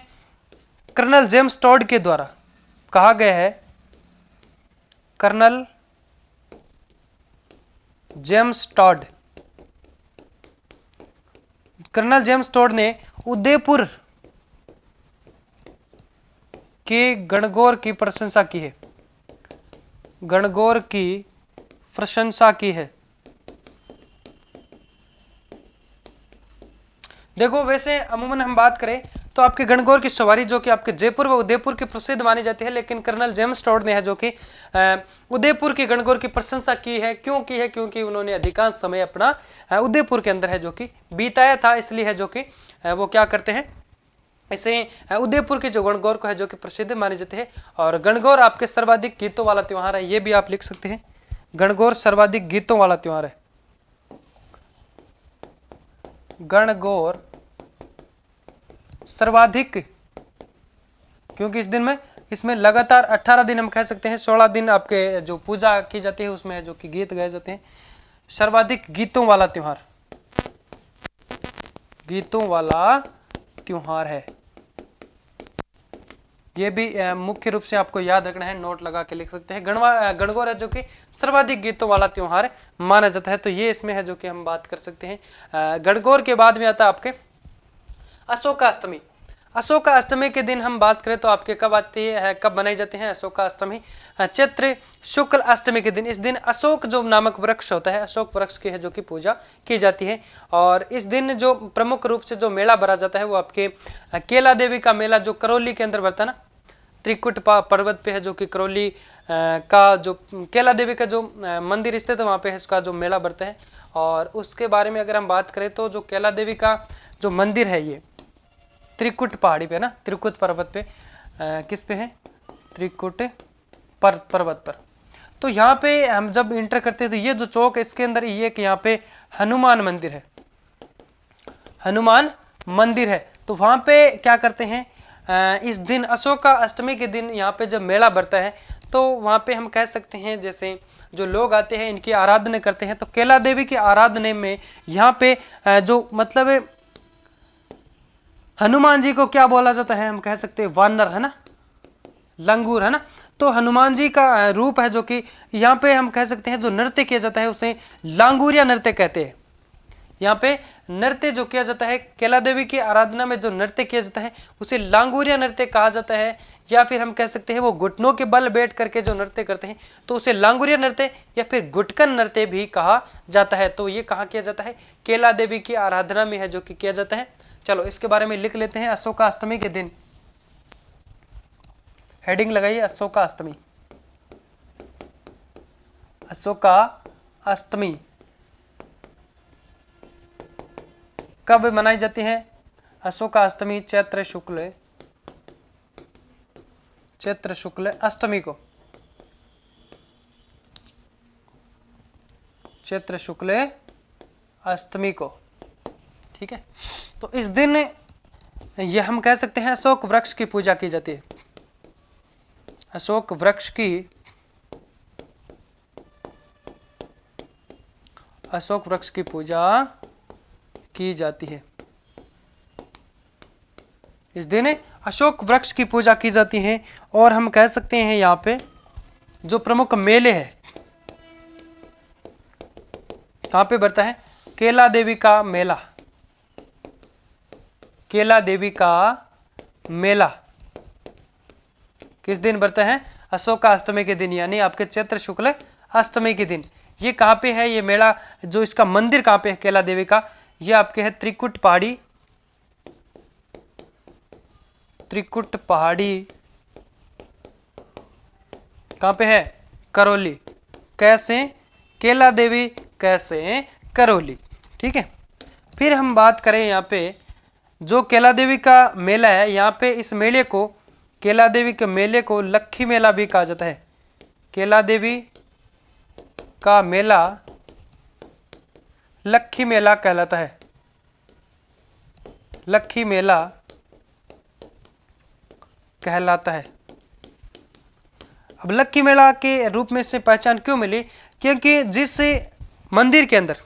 S1: कर्नल जेम्स टॉड के द्वारा कहा गया है, colonel James Tod, colonel James Tod ने उदयपुर के गणगौर की प्रशंसा की है, गणगौर की प्रशंसा की है। देखो वैसे अमूमन हम बात करें तो आपके गणगौर की सवारी जो कि आपके जयपुर व उदयपुर की प्रसिद्ध मानी जाती है, लेकिन कर्नल जेम्स टॉड ने है जो कि उदयपुर की गणगौर की प्रशंसा की है। क्यों की है? क्योंकि उन्होंने अधिकांश समय अपना उदयपुर के अंदर है जो कि बिताया था, इसलिए है जो कि वो क्या करते हैं, इसे उदयपुर के जो गणगौर को है जो कि प्रसिद्ध माने जाते हैं। और गणगौर आपके सर्वाधिक गीतों वाला त्योहार है, ये भी आप लिख सकते हैं। गणगौर सर्वाधिक गीतों वाला त्योहार है। गणगौर सर्वाधिक, क्योंकि इस दिन में इसमें लगातार 18 दिन हम कह सकते हैं, 16 दिन आपके जो पूजा की जाती है उसमें जो कि गीत गाए जाते हैं। सर्वाधिक गीतों वाला त्योहार, गीतों वाला त्योहार है। ये भी मुख्य रूप से आपको याद रखना है, नोट लगा के लिख सकते हैं। गणगौर है जो कि सर्वाधिक गीतों वाला त्योहार माना जाता है, तो ये इसमें है जो कि हम बात कर सकते हैं। गणगौर के बाद में आता है आपके अशोकाष्टमी। अशोकाष्टमी के दिन हम बात करें तो आपके कब आती है, कब बनाई जाती है अशोकाष्टमी? चैत्र शुक्ल अष्टमी के दिन। इस दिन अशोक जो नामक वृक्ष होता है, अशोक वृक्ष की है जो कि पूजा की जाती है। और इस दिन जो प्रमुख रूप से जो मेला भरा जाता है वो आपके केला देवी का मेला जो करौली के अंदर भरता है ना, त्रिकुट पर्वत पे है जो कि करौली का जो केला देवी का जो मंदिर स्थित है वहाँ पे इसका जो मेला भरता है। और उसके बारे में अगर हम बात करें तो जो केला देवी का जो मंदिर है ये त्रिकुट पहाड़ी पे ना, त्रिकुट पर्वत पे, किस पे है? त्रिकुट पर्वत पर। तो यहाँ पे हम जब इंटर करते हैं तो ये जो चौक है इसके अंदर ये कि यहाँ पे हनुमान मंदिर है, हनुमान मंदिर है। तो वहाँ पे क्या करते हैं, इस दिन अशोका अष्टमी के दिन यहाँ पे जब मेला भरता है तो वहाँ पे हम कह सकते हैं जैसे जो लोग आते हैं इनकी आराधना करते हैं। तो केला देवी की आराधना में यहाँ पे जो मतलब हनुमान जी को क्या बोला जाता है, हम कह सकते हैं वानर है ना, लंगूर है ना। तो हनुमान जी का रूप है जो कि यहाँ पे हम कह सकते हैं जो नृत्य किया जाता है उसे लांगूरिया नृत्य कहते हैं। यहाँ पे नृत्य जो किया जाता है केला देवी की आराधना में जो नृत्य किया जाता है उसे लांगूरिया नृत्य कहा जाता है, या फिर हम कह सकते हैं वो घुटनों के बल बैठ करके जो नृत्य करते हैं तो उसे लांगूरिया नृत्य या फिर गुटकन नृत्य भी कहा जाता है। तो ये कहाँ किया जाता है? केला देवी की आराधना में है जो कि किया जाता है। चलो इसके बारे में लिख लेते हैं। अशोकाष्टमी के दिन हेडिंग लगाइए, अशोकाष्टमी। अशोकाष्टमी कब मनाई जाती है? अशोकाष्टमी चैत्र शुक्ल अष्टमी को, चैत्र शुक्ल अष्टमी को, ठीक है। तो इस दिन ये हम कह सकते हैं अशोक वृक्ष की पूजा की जाती है, अशोक वृक्ष की पूजा की जाती है। इस दिन अशोक वृक्ष की पूजा की जाती है। और हम कह सकते हैं यहाँ पे जो प्रमुख मेले हैं कहाँ पे बढ़ता है? केला देवी का मेला, केला देवी का मेला किस दिन बढ़ता है? अशोकाष्टमी के दिन, यानी आपके चैत्र शुक्ल अष्टमी के दिन। ये कहाँ पे है ये मेला? जो इसका मंदिर कहाँ पे है केला देवी का? ये आपके है त्रिकुट पहाड़ी कहाँ पे है? करौली। कैसे? केला देवी कैसे? करौली, ठीक है। फिर हम बात करें यहाँ पे जो केला देवी का मेला है, यहाँ पे इस मेले को, केला देवी के मेले को लक्खी मेला भी कहा जाता है। केला देवी का मेला लक्खी मेला कहलाता है, लक्खी मेला कहलाता है। अब लक्खी मेला के रूप में इससे पहचान क्यों मिली? क्योंकि जिस मंदिर के अंदर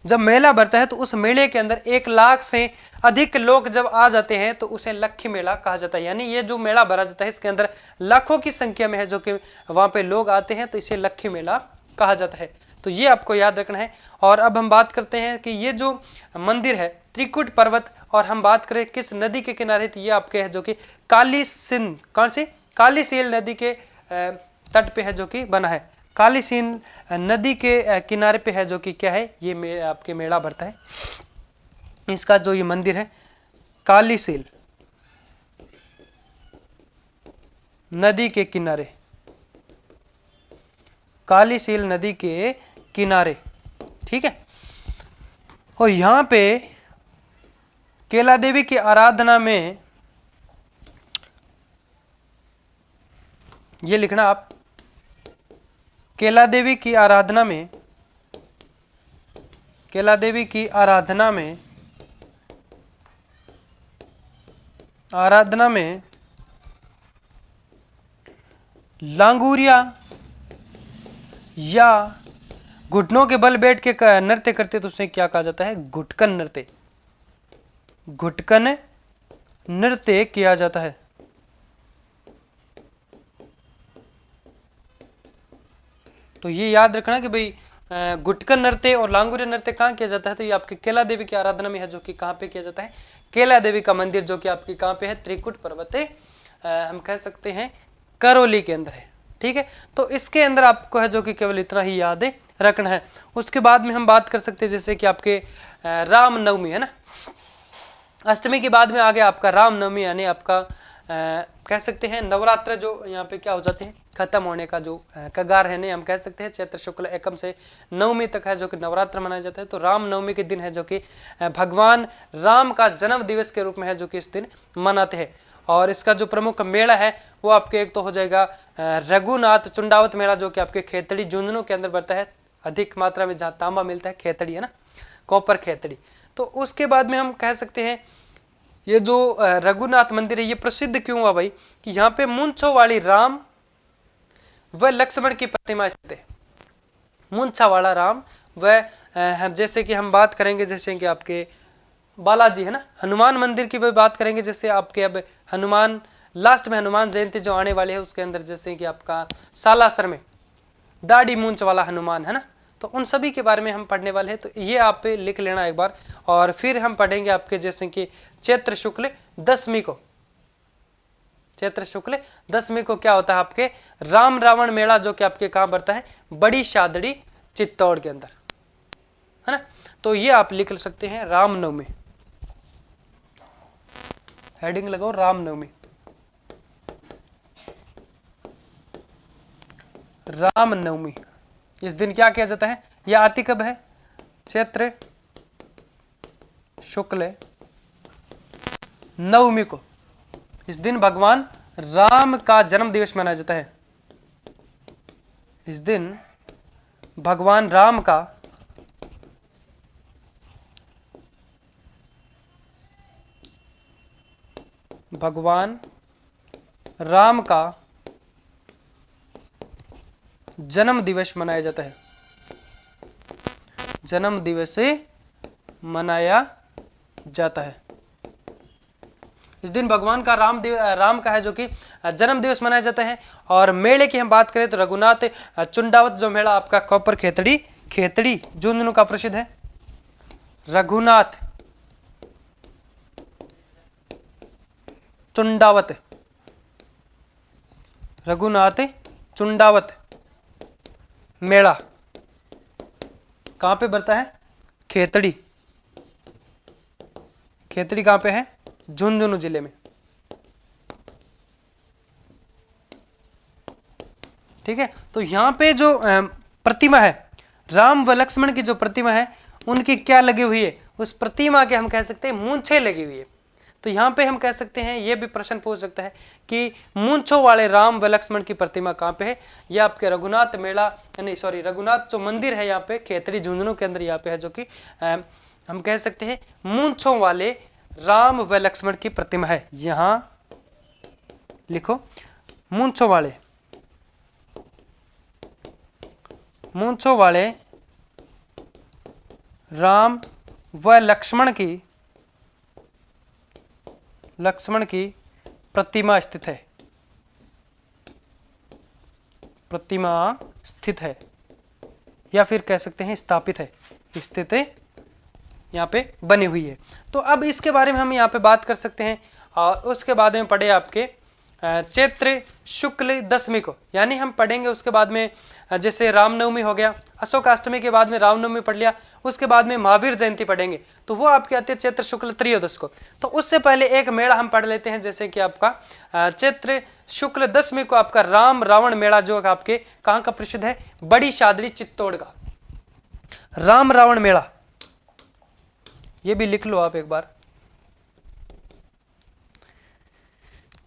S1: जब मेला भरता है तो उस मेले के अंदर 1 लाख से अधिक लोग जब आ जाते हैं तो उसे लक्खी मेला कहा जाता है। यानी ये जो मेला भरा जाता है इसके अंदर लाखों की संख्या में है जो कि वहां पे लोग आते हैं, तो इसे लक्खी मेला कहा जाता है। तो ये आपको याद रखना है। और अब हम बात करते हैं कि ये जो मंदिर है त्रिकुट पर्वत, और हम बात करें किस नदी के किनारे, तो ये आपके है जो कि काली सिंध, कौन सी? काली सील नदी के तट पे है जो कि बना है। काली सिंध नदी के किनारे पे है जो कि क्या है ये आपके मेला भरता है। इसका जो ये मंदिर है काली सील, नदी के किनारे, कालीसील नदी के किनारे। ठीक है, और यहां पे केला देवी की आराधना में ये लिखना आप, केला देवी की आराधना में, केला देवी की आराधना में, आराधना में लांगूरिया या घुटनों के बल बैठ के नृत्य करते तो उसे क्या कहा जाता है? घुटकन नृत्य। घुटकन नृत्य किया जाता है। तो ये याद रखना कि भाई घुटकन नृत्य और लांगुरिया नृत्य कहाँ किया जाता है? तो ये आपके केला देवी की आराधना में है, जो कि कहाँ पे किया जाता है? केला देवी का मंदिर, जो कि आपकी कहाँ पे है? त्रिकुट पर्वत, हम कह सकते हैं करौली के अंदर है। ठीक है, तो इसके अंदर आपको है जो कि केवल इतना ही याद रखना है। उसके बाद में हम बात कर सकते हैं जैसे कि आपके रामनवमी है ना, अष्टमी के बाद में आ गया आपका रामनवमी, यानी आपका कह सकते हैं नवरात्र जो यहाँ पे क्या हो जाते हैं, खत्म होने का जो कगार है ना, हम कह सकते हैं चैत्र शुक्ल एकम से नवमी तक है जो कि नवरात्र मनाया जाता है। तो रामनवमी के दिन है जो कि भगवान राम का जन्म दिवस के रूप में है जो कि इस दिन मनाते हैं। और इसका जो प्रमुख मेला है वो आपके एक तो हो जाएगा रघुनाथ चुंडावत मेला, जो कि आपके खेतड़ी झुंझुनू के अंदर बढ़ता है, अधिक मात्रा में जहाँ तांबा मिलता है, खेतड़ी है ना, कॉपर खेतड़ी। तो उसके बाद में हम कह सकते हैं ये जो रघुनाथ मंदिर है ये प्रसिद्ध क्यों हुआ भाई? कि यहाँ पे मूंछों वाली राम व लक्ष्मण की प्रतिमा स्थित है। मूंछा वाला राम व जैसे कि हम बात करेंगे जैसे कि आपके बालाजी है ना, हनुमान मंदिर की भी बात करेंगे, जैसे आपके अब हनुमान लास्ट में हनुमान जयंती जो आने वाली है उसके अंदर जैसे कि आपका सालासर में दाढ़ी मूंछ वाला हनुमान है ना, तो उन सभी के बारे में हम पढ़ने वाले हैं। तो ये आप पे लिख लेना एक बार। और फिर हम पढ़ेंगे आपके जैसे कि चैत्र शुक्ल दशमी को, चैत्र शुक्ल दशमी को क्या होता है आपके राम रावण मेला, जो कि आपके कहाँ बढ़ता है? बड़ी शादड़ी चित्तौड़ के अंदर है ना। तो ये आप लिख सकते हैं रामनवमी, हेडिंग लगाओ रामनवमी। रामनवमी इस दिन क्या किया जाता है? यह आती कब है? चैत्र शुक्ल नवमी को। इस दिन भगवान राम का जन्म दिवस मनाया जाता है। इस दिन भगवान राम का जन्म दिवस मनाया जाता है। जन्म दिवस मनाया जाता है। इस दिन भगवान का राम का है जो कि जन्म दिवस मनाया जाता है। और मेले की हम बात करें तो रघुनाथ चुंडावत जो मेला आपका कॉपर खेतड़ी झुंझुनू का प्रसिद्ध है। रघुनाथ चुंडावत मेला कहां पे बढ़ता है? खेतड़ी कहां पे है? झुंझुनू जिले में। ठीक है, तो यहां पे जो प्रतिमा है राम व लक्ष्मण की, जो प्रतिमा है उनकी क्या लगी हुई है? उस प्रतिमा के हम कह सकते हैं मूंछें लगी हुई है। तो यहाँ पे हम कह सकते हैं, ये भी प्रश्न पूछ सकता है कि मूंछों वाले राम व लक्ष्मण की प्रतिमा कहाँ पे है? ये आपके रघुनाथ मेला नहीं सॉरी रघुनाथ जो मंदिर है यहाँ पे खेतड़ी झुंझुनू के अंदर यहाँ पे है, जो कि हम कह सकते हैं मूंछों वाले राम व लक्ष्मण की प्रतिमा है। यहाँ लिखो मूंछों वाले राम व लक्ष्मण की प्रतिमा स्थित है, या फिर कह सकते हैं स्थापित है, स्थित है, यहाँ पे बनी हुई है। तो अब इसके बारे में हम यहाँ पे बात कर सकते हैं। और उसके बाद में पढ़े आपके चैत्र शुक्ल दशमी को, यानी हम पढ़ेंगे उसके बाद में जैसे रामनवमी हो गया, अशोकाष्टमी के बाद में रामनवमी पढ़ लिया, उसके बाद में महावीर जयंती पढ़ेंगे, तो वो आपके आती है चैत्र शुक्ल त्रयोदश को। तो उससे पहले एक मेला हम पढ़ लेते हैं, जैसे कि आपका चैत्र शुक्ल दशमी को आपका राम रावण मेला जो आपके कहाँ का प्रसिद्ध है, बड़ी शादरी चित्तौड़ का राम रावण मेला, ये भी लिख लो आप एक बार।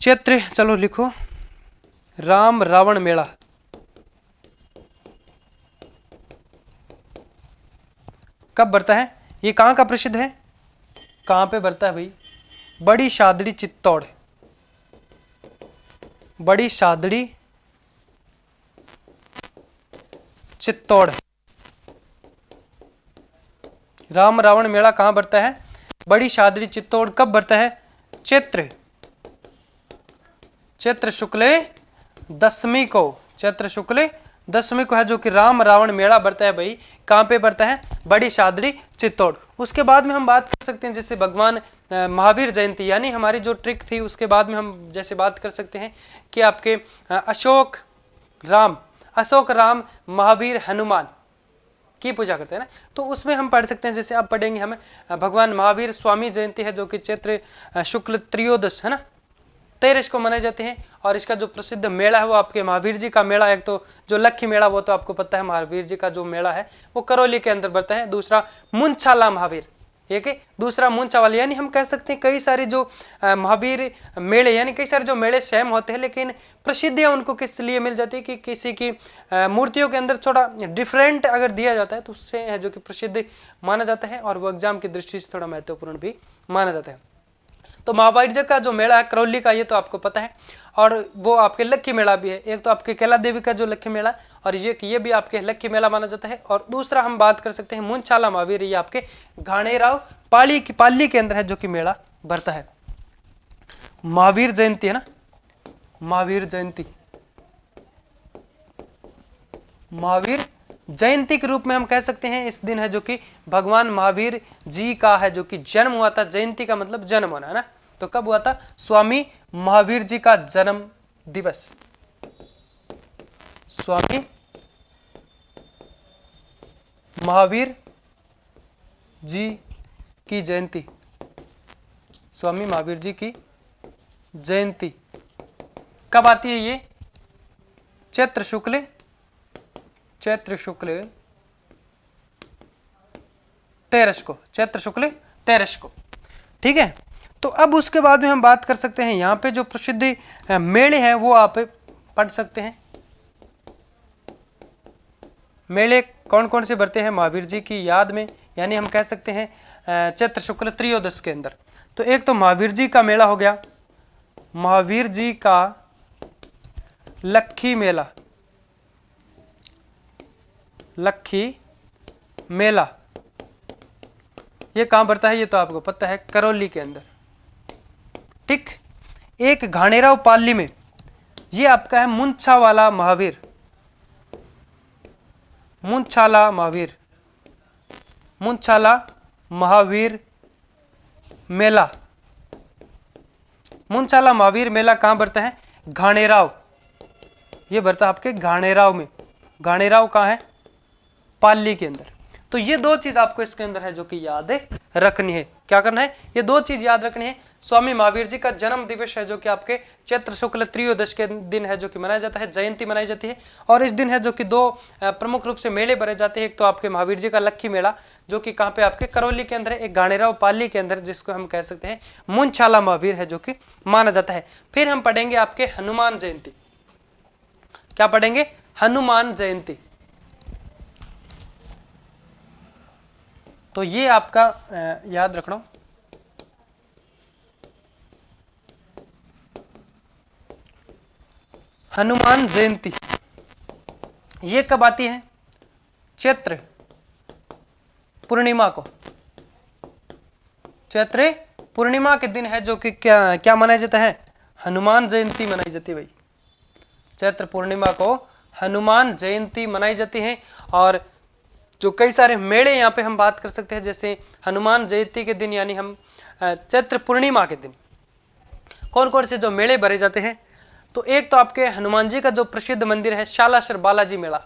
S1: चैत्र, चलो लिखो, राम रावण मेला कब बढ़ता है, ये कहाँ का प्रसिद्ध है, कहाँ पे बढ़ता है भाई, बड़ी शादड़ी चित्तौड़, बड़ी शादड़ी चित्तौड़। राम रावण मेला कहाँ बढ़ता है, बड़ी शादड़ी चित्तौड़। कब बढ़ता है, चैत्र शुक्ल दशमी को, चैत्र शुक्ल दशमी को है जो कि राम रावण मेला बढ़ता है भाई, कहाँ पे बढ़ता है, बड़ी शादड़ी चित्तौड़। उसके बाद में हम बात कर सकते हैं जैसे भगवान महावीर जयंती, यानी हमारी जो ट्रिक थी उसके बाद में हम जैसे बात कर सकते हैं कि आपके अशोक राम महावीर हनुमान की पूजा करते हैं ना, तो उसमें हम पढ़ सकते हैं, जैसे अब पढ़ेंगे हमें भगवान महावीर स्वामी जयंती है जो कि चैत्र शुक्ल त्रयोदश है ना, 13 को मनाए जाते हैं। और इसका जो प्रसिद्ध मेला है वो आपके महावीर जी का मेला, एक तो जो लक्खी मेला वो तो आपको पता है, महावीर जी का जो मेला है वो करौली के अंदर बढ़ता है। दूसरा मुंछाला महावीर, एक दूसरा मुंछा वाले, यानी हम कह सकते हैं कई सारे जो महावीर मेले, यानी कई सारे जो मेले सेम होते हैं लेकिन प्रसिद्धियाँ उनको किस लिए मिल जाती है कि किसी की मूर्तियों के अंदर थोड़ा डिफरेंट अगर दिया जाता है तो उससे है जो कि प्रसिद्ध माना जाता है, और वो एग्जाम की दृष्टि से थोड़ा महत्वपूर्ण भी माना जाता है। तो महावीर जी का जो मेला है करौली का, ये तो आपको पता है, और वो आपके लक्खी मेला भी है, एक तो आपके कैला देवी का जो लक्खी मेला और ये भी आपके लक्खी मेला माना जाता है। और दूसरा हम बात कर सकते हैं मुंछाला महावीर, ये आपके घाणेराव पाली के अंदर है जो कि मेला बढ़ता है। महावीर जयंती है ना, महावीर जयंती के रूप में हम कह सकते हैं इस दिन है जो कि भगवान महावीर जी का है जो कि जन्म हुआ था। जयंती का मतलब जन्म होना है ना, तो कब हुआ था, स्वामी महावीर जी का जन्म दिवस, स्वामी महावीर जी की जयंती, स्वामी महावीर जी की जयंती कब आती है, ये चैत्र शुक्ल 13 को, चैत्र शुक्ल 13 को, ठीक है। तो अब उसके बाद में हम बात कर सकते हैं यहाँ पे जो प्रसिद्ध मेले हैं वो आप पढ़ सकते हैं। मेले कौन कौन से बढ़ते हैं महावीर जी की याद में, यानी हम कह सकते हैं चैत्र शुक्ल त्रयोदश के अंदर। तो एक तो महावीर जी का मेला हो गया, महावीर जी का लक्खी मेला, ये कहाँ बढ़ता है, ये तो आपको पता है, करौली के अंदर, ठीक। एक घाणेराव पाली में, ये आपका है मुंछाला महावीर मेला। मुंछाला महावीर मेला कहाँ बढ़ता है, घाणेराव, ये बढ़ता है आपके घाणेराव में। घाणेराव कहाँ है, पाली के अंदर। तो ये दो चीज आपको इसके अंदर है जो कि याद रखनी है। क्या करना है, ये दो चीज याद रखनी है। स्वामी महावीर जी का जन्म दिवस है जो कि आपके चैत्र शुक्ल त्रयोदश के दिन है जो कि मनाया जाता है, जयंती मनाई जाती है। और इस दिन है जो कि दो प्रमुख रूप से मेले भरे जाते हैं, एक तो आपके महावीर जी का लक्खी मेला जो कि कहाँ पे आपके करौली के अंदर है, एक घाणेराव पाली के अंदर जिसको हम कह सकते हैं मुंछाला महावीर है जो कि माना जाता है। फिर हम पढ़ेंगे आपके हनुमान जयंती। क्या पढ़ेंगे, हनुमान जयंती। तो ये आपका याद रखना, हनुमान जयंती ये कब आती है, चैत्र पूर्णिमा को। चैत्र पूर्णिमा के दिन है जो कि क्या मनाया जाता है, हनुमान जयंती मनाई जाती है भाई। चैत्र पूर्णिमा को हनुमान जयंती मनाई जाती है। और जो कई सारे मेले यहाँ पे हम बात कर सकते हैं, जैसे हनुमान जयंती के दिन यानी हम चैत्र पूर्णिमा के दिन कौन कौन से जो मेले भरे जाते हैं, तो एक तो आपके हनुमान जी का जो प्रसिद्ध मंदिर है शालासर बालाजी मेला,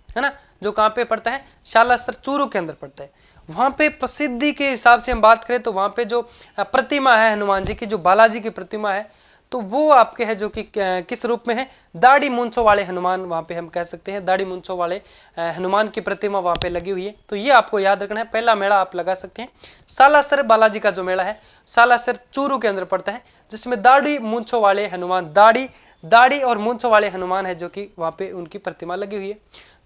S1: है ना, जो कहाँ पे पड़ता है, शालासर चूरू के अंदर पड़ता है। वहां पे प्रसिद्धि के हिसाब से हम बात करें तो वहां पे जो प्रतिमा है हनुमान जी की, जो बालाजी की प्रतिमा है, तो वो आपके है जो कि किस रूप में है, दाढ़ी मूंछों वाले हनुमान, वहां पे हम कह सकते हैं दाढ़ी मूंछों वाले हनुमान की प्रतिमा वहां पे लगी हुई है। तो ये आपको याद रखना है, पहला मेला आप लगा सकते हैं। सालासर बालाजी का जो मेला है सालासर चूरू के अंदर पड़ता है, जिसमें दाढ़ी मूंछों वाले हनुमान, दाढ़ी और मूंछों वाले हनुमान है जो कि वहां पे उनकी प्रतिमा लगी हुई है।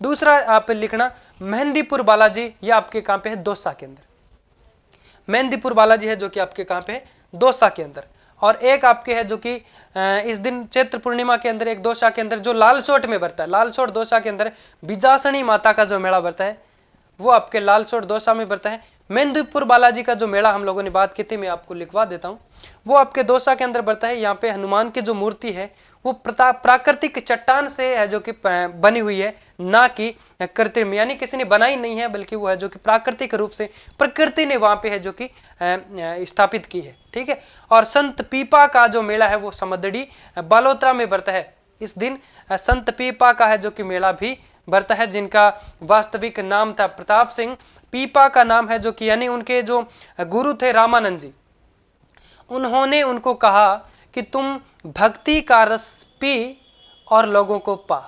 S1: दूसरा आप लिखना मेहंदीपुर बालाजी, ये आपके कहां पे है, दौसा के अंदर। मेहंदीपुर बालाजी है जो कि आपके कहां पे है, दौसा के अंदर। और एक आपके है जो कि इस दिन चैत्र पूर्णिमा के अंदर एक दौसा के अंदर जो लालसोट में बरता है, लालसोट दौसा के अंदर बिजासनी माता का जो मेला बरता है वो आपके लालसोट दौसा में बरता है। मेहंदीपुर बालाजी का जो मेला हम लोगों ने बात की थी, मैं आपको लिखवा देता हूँ, वो आपके दौसा के अंदर बरता है। यहाँ पे हनुमान की जो मूर्ति है वो प्राकृतिक चट्टान से है जो कि बनी हुई है, ना कि कृत्रिम, यानी किसी ने बनाई नहीं है, बल्कि वो है जो कि प्राकृतिक रूप से प्रकृति ने वहां पे है जो कि स्थापित की है। ठीक है। और संत पीपा का जो मेला है वो समदड़ी बालोतरा में बरता है। इस दिन संत पीपा का है जो कि मेला भी बरता है, जिनका वास्तविक नाम था प्रताप सिंह। पीपा का नाम है जो कि यानी उनके जो गुरु थे रामानंद जी, उन्होंने उनको कहा कि तुम भक्ति का रस पी और लोगों को पा,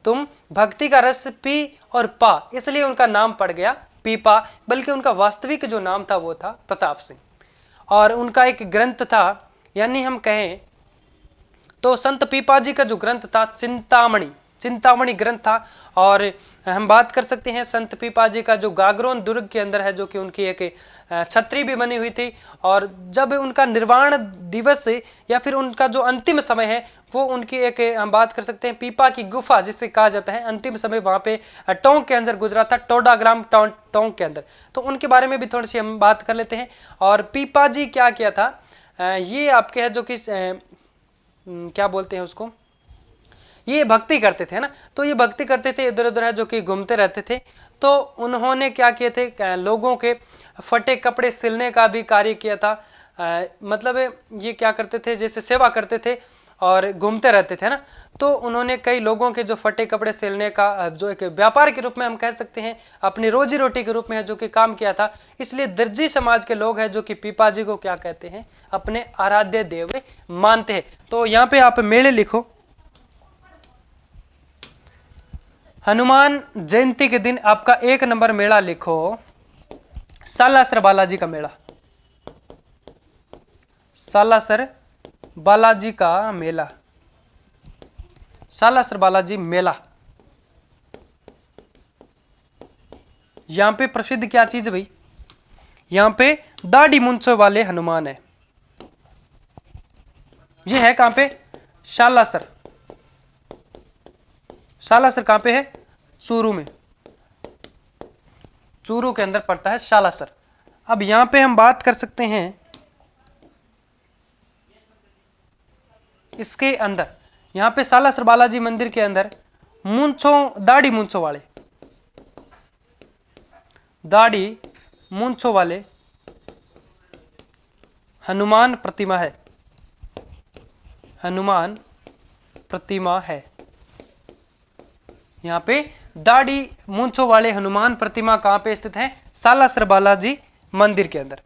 S1: तुम भक्ति का रस पी और पा, इसलिए उनका नाम पड़ गया पीपा, बल्कि उनका वास्तविक जो नाम था वो था प्रताप सिंह। और उनका एक ग्रंथ था, यानी हम कहें तो संत पीपा जी का जो ग्रंथ था चिंतामणि ग्रंथ था। और हम बात कर सकते हैं संत पीपा जी का जो गागरोन दुर्ग के अंदर है जो कि उनकी एक छतरी भी बनी हुई थी। और जब उनका निर्वाण दिवस या फिर उनका जो अंतिम समय है वो उनकी एक हम बात कर सकते हैं पीपा की गुफा जिसे कहा जाता है, अंतिम समय वहां पे टोंक के अंदर गुजरा था, टोडाग्राम टोंक के अंदर। तो उनके बारे में भी थोड़ी सी हम बात कर लेते हैं। और पीपा जी क्या किया था, ये आपके है जो कि क्या बोलते हैं उसको, ये भक्ति करते थे ना, तो ये भक्ति करते थे, इधर उधर है जो कि घूमते रहते थे। तो उन्होंने क्या किए थे, लोगों के फटे कपड़े सिलने का भी कार्य किया था। मतलब ये क्या करते थे, जैसे सेवा करते थे और घूमते रहते थे ना, तो उन्होंने कई लोगों के जो फटे कपड़े सिलने का जो एक व्यापार के रूप में हम कह सकते हैं, अपनी रोजी रोटी के रूप में है जो कि काम किया था। इसलिए दर्जी समाज के लोग हैं जो कि पीपा जी को क्या कहते हैं, अपने आराध्य देव मानते हैं। तो यहाँ पे आप मेले लिखो, हनुमान जयंती के दिन आपका 1 नंबर मेला लिखो सालासर बालाजी का मेला, सालासर बालाजी का मेला, सालासर बालाजी मेला। यहां पे प्रसिद्ध क्या चीज है भाई, यहां पे दाढ़ी मूंछों वाले हनुमान है। ये है कहां पे, सालासर, सालासर कहां पे है, चूरू में, चूरू के अंदर पड़ता है सालासर। अब यहां पे हम बात कर सकते हैं इसके अंदर, यहां पे सालासर बालाजी मंदिर के अंदर मूंछों, दाढ़ी मूंछों वाले, दाढ़ी मूंछों वाले हनुमान प्रतिमा है, हनुमान प्रतिमा है। यहाँ पे दाढ़ी मूंछों वाले हनुमान प्रतिमा कहाँ पे स्थित है, सालासर बालाजी मंदिर के अंदर।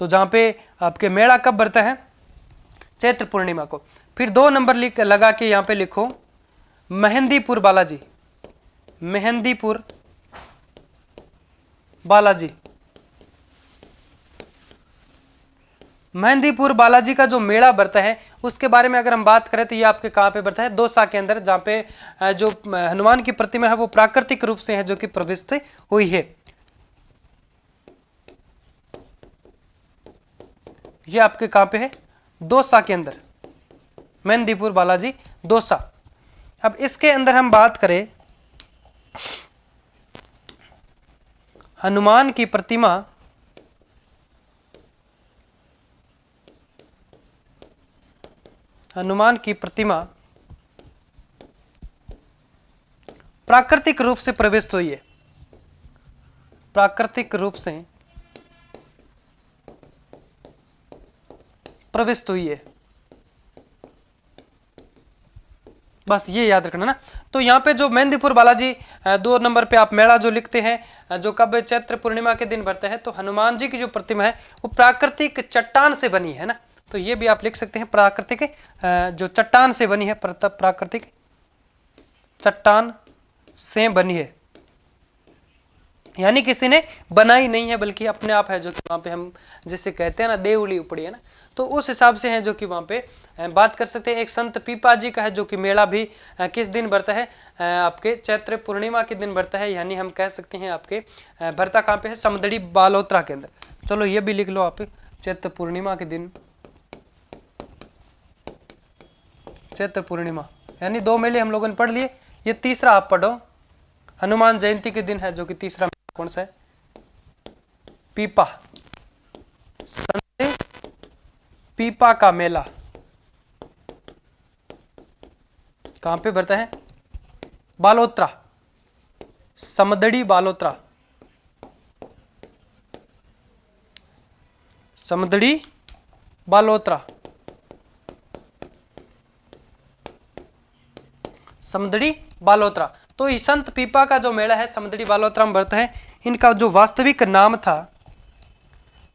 S1: तो जहाँ पे आपके मेला कब बढ़ता है, चैत्र पूर्णिमा को। फिर 2 नंबर लिख लगा के यहाँ पे लिखो मेहंदीपुर बालाजी, मेहंदीपुर बालाजी, मेहंदीपुर बालाजी का जो मेला बढ़ता है उसके बारे में अगर हम बात करें तो ये आपके कहाँ पे बढ़ता है, दौसा के अंदर, जहाँ पे जो हनुमान की प्रतिमा है वो प्राकृतिक रूप से है जो कि प्रविष्ट हुई है। ये आपके कहाँ पे है, दौसा के अंदर, मेहंदीपुर बालाजी दौसा। अब इसके अंदर हम बात करें हनुमान की प्रतिमा, हनुमान की प्रतिमा प्राकृतिक रूप से प्रविष्ट हुई है, प्राकृतिक रूप से प्रविष्ट हुई है। बस ये याद रखना ना। तो यहाँ पे जो मेहंदीपुर बालाजी 2 नंबर पे आप मेला जो लिखते हैं, जो कब चैत्र पूर्णिमा के दिन भरता है, तो हनुमान जी की जो प्रतिमा है वो प्राकृतिक चट्टान से बनी है ना, तो ये भी आप लिख सकते हैं, प्राकृतिक जो चट्टान से बनी है, प्राकृतिक चट्टान से बनी है, यानी किसी ने बनाई नहीं है बल्कि अपने आप है, जो कि वहाँ पे हम जिसे कहते हैं ना देवली उपड़ी है ना, तो उस हिसाब से है जो कि वहाँ पे बात कर सकते हैं। एक संत पीपा जी का है जो कि मेला भी किस दिन भरता है, आपके चैत्र पूर्णिमा के दिन भरता है, यानी हम कह सकते हैं आपके भरता कहाँ पे है, समदड़ी बालोतरा के अंदर। चलो ये भी लिख लो आप, चैत्र पूर्णिमा के दिन, चैत्र पूर्णिमा, यानी 2 मेले हम लोगों ने पढ़ लिए। ये तीसरा आप पढ़ो, हनुमान जयंती के दिन है जो कि तीसरा कौन सा है, पीपा, संत पीपा का मेला कहां पे भरता है, बालोतरा, समदड़ी बालोतरा, समदड़ी बालोतरा, समदड़ी बालोतरा। तो ये संत पीपा का जो मेला है समदड़ी बालोतरा में भरता है। इनका जो वास्तविक नाम था,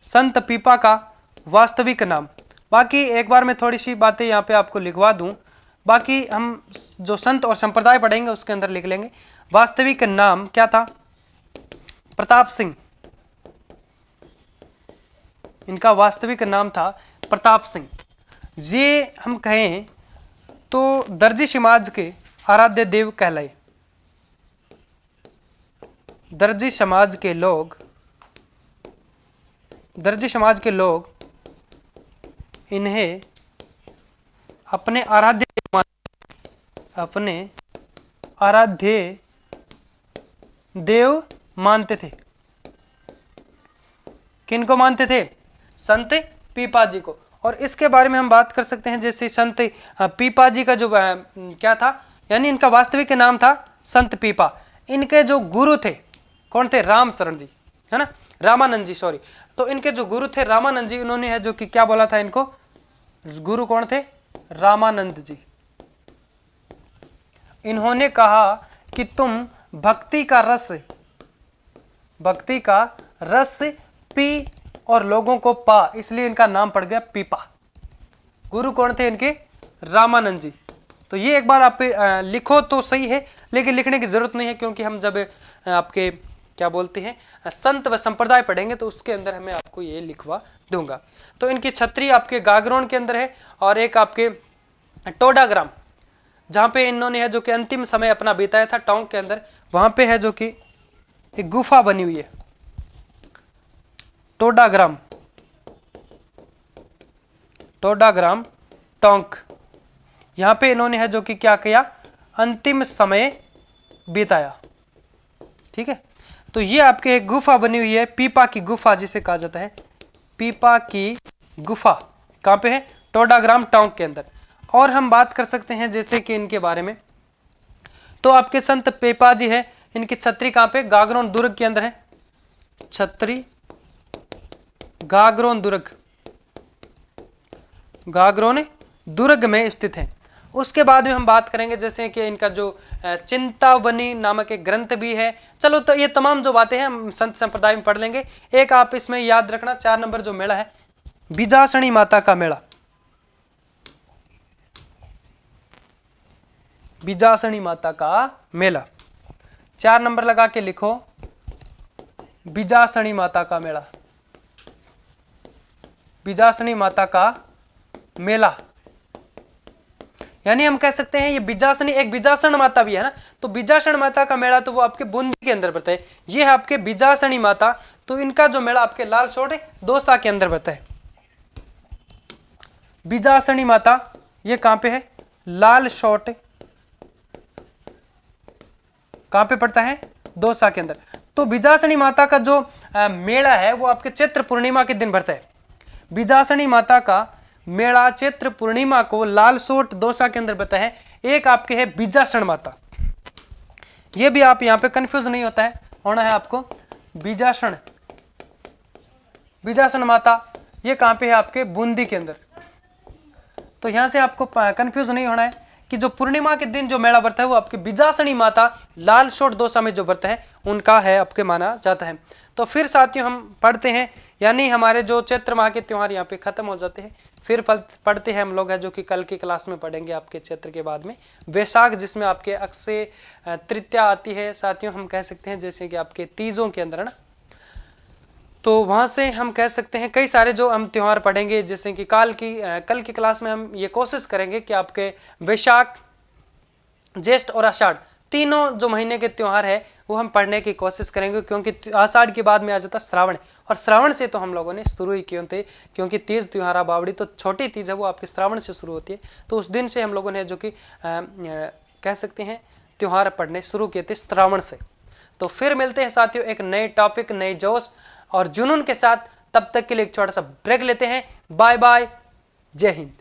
S1: संत पीपा का वास्तविक नाम, बाकी एक बार मैं थोड़ी सी बातें यहाँ पे आपको लिखवा दूं, बाकी हम जो संत और संप्रदाय पढ़ेंगे उसके अंदर लिख लेंगे। वास्तविक नाम क्या था, प्रताप सिंह, इनका वास्तविक नाम था प्रताप सिंह। ये हम कहें तो दर्जी समाज के आराध्य देव कहलाए। दर्जी समाज के लोग, दर्जी समाज के लोग इन्हें अपने आराध्य देव, अपने आराध्य देव मानते थे। किनको मानते थे, संत पीपा जी को। और इसके बारे में हम बात कर सकते हैं, जैसे संत पीपा जी का जो क्या था, यानी इनका वास्तविक नाम था संत पीपा। इनके जो गुरु थे कौन थे, रामचरण जी, है ना, रामानंद जी, सॉरी। तो इनके जो गुरु थे रामानंद जी, उन्होंने है जो कि क्या बोला था इनको, गुरु कौन थे, रामानंद जी। इन्होंने कहा कि तुम भक्ति का रस, भक्ति का रस पी और लोगों को पा, इसलिए इनका नाम पड़ गया पीपा। गुरु कौन थे इनके, रामानंद जी। तो ये एक बार आप लिखो तो सही है, लेकिन लिखने की जरूरत नहीं है, क्योंकि हम जब आपके क्या बोलते हैं संत व संप्रदाय पढ़ेंगे तो उसके अंदर हमें आपको ये लिखवा दूंगा। तो इनकी छत्री आपके गागरोन के अंदर है, और एक आपके टोडाग्राम, जहाँ पे इन्होंने है जो कि अंतिम समय अपना बिताया था टोंक के अंदर, वहाँ पे है जो कि एक गुफा बनी हुई है, टोडाग्राम, टोडाग्राम टोंक। यहाँ पे इन्होंने है जो कि क्या किया, अंतिम समय बिताया। ठीक है, तो ये आपके एक गुफा बनी हुई है, पीपा की गुफा जिसे कहा जाता है, पीपा की गुफा कहाँ पे है, टोडाग्राम टोंक के अंदर। और हम बात कर सकते हैं जैसे कि इनके बारे में, तो आपके संत पीपा जी है, इनकी छत्री कहाँ पे, गागरोन दुर्ग के अंदर है, छत्री गागरोन दुर्ग, गागरोन दुर्ग में स्थित है। उसके बाद में हम बात करेंगे जैसे कि इनका जो चिंतावनी नामक एक ग्रंथ भी है। चलो, तो ये तमाम जो बातें हैं हम संत संप्रदाय में पढ़ लेंगे। एक आप इसमें याद रखना, 4 नंबर जो मेला है, बीजासनी माता का मेला, बीजासनी माता का मेला, 4 नंबर लगा के लिखो, बीजासनी माता का मेला, बीजासनी माता का मेला। यानी हम कह सकते हैं ये बीजासनी, एक बीजासन माता भी है ना, तो बीजासन माता का मेला तो वो आपके बूंदी के अंदर पड़ता है। ये है आपके बीजासनी माता, तो इनका जो मेला आपके लालसोट दौसा के अंदर पड़ता है। बीजासनी माता ये कहां पे है, लालसोट कहां पे पड़ता है, दौसा के अंदर। तो बीजासनी माता का जो मेला है वो आपके चैत्र पूर्णिमा के दिन भरता है। बीजासनी माता का मेला चैत्र पूर्णिमा को लालसोट दौसा के अंदर बता है। एक आपके है बीजासन माता, ये भी आप यहां पे कंफ्यूज नहीं होता है, होना है आपको, बीजासन, बीजासन माता ये कहां पे है, आपके बूंदी के अंदर। तो यहां से आपको कंफ्यूज नहीं होना है कि जो पूर्णिमा के दिन जो मेला व्रत है वो आपके बिजासनी माता लाल शोट दोसा में जो व्रत है उनका है आपके माना जाता है। तो फिर साथियों हम पढ़ते हैं, यानी हमारे जो चैत्र माह के त्योहार यहाँ पे खत्म हो जाते हैं। फिर पढ़ते हैं हम लोग है जो कि कल की क्लास में पढ़ेंगे आपके चैत्र के बाद में वैशाख, जिसमें आपके अक्षय तृतीया आती है साथियों, हम कह सकते हैं जैसे कि आपके तीजों के अंदर ना, तो वहां से हम कह सकते हैं कई सारे जो हम त्योहार पढ़ेंगे, जैसे कि कल की क्लास में हम ये कोशिश करेंगे कि आपके वैशाख, ज्येष्ठ और आषाढ़ तीनों जो महीने के त्योहार है वो हम पढ़ने की कोशिश करेंगे, क्योंकि आषाढ़ के बाद में आ जाता श्रावण, और श्रावण से तो हम लोगों ने शुरू ही क्यों थे, क्योंकि तीज त्योहारा बावड़ी तो छोटी तीज है वो आपके श्रावण से शुरू होती है, तो उस दिन से हम लोगों ने जो कि कह सकते हैं त्योहार पढ़ने शुरू किए थे श्रावण से। तो फिर मिलते हैं साथियों एक नए टॉपिक, नए जोश और जुनून के साथ, तब तक के लिए एक छोटा सा ब्रेक लेते हैं। बाय बाय, जय हिंद।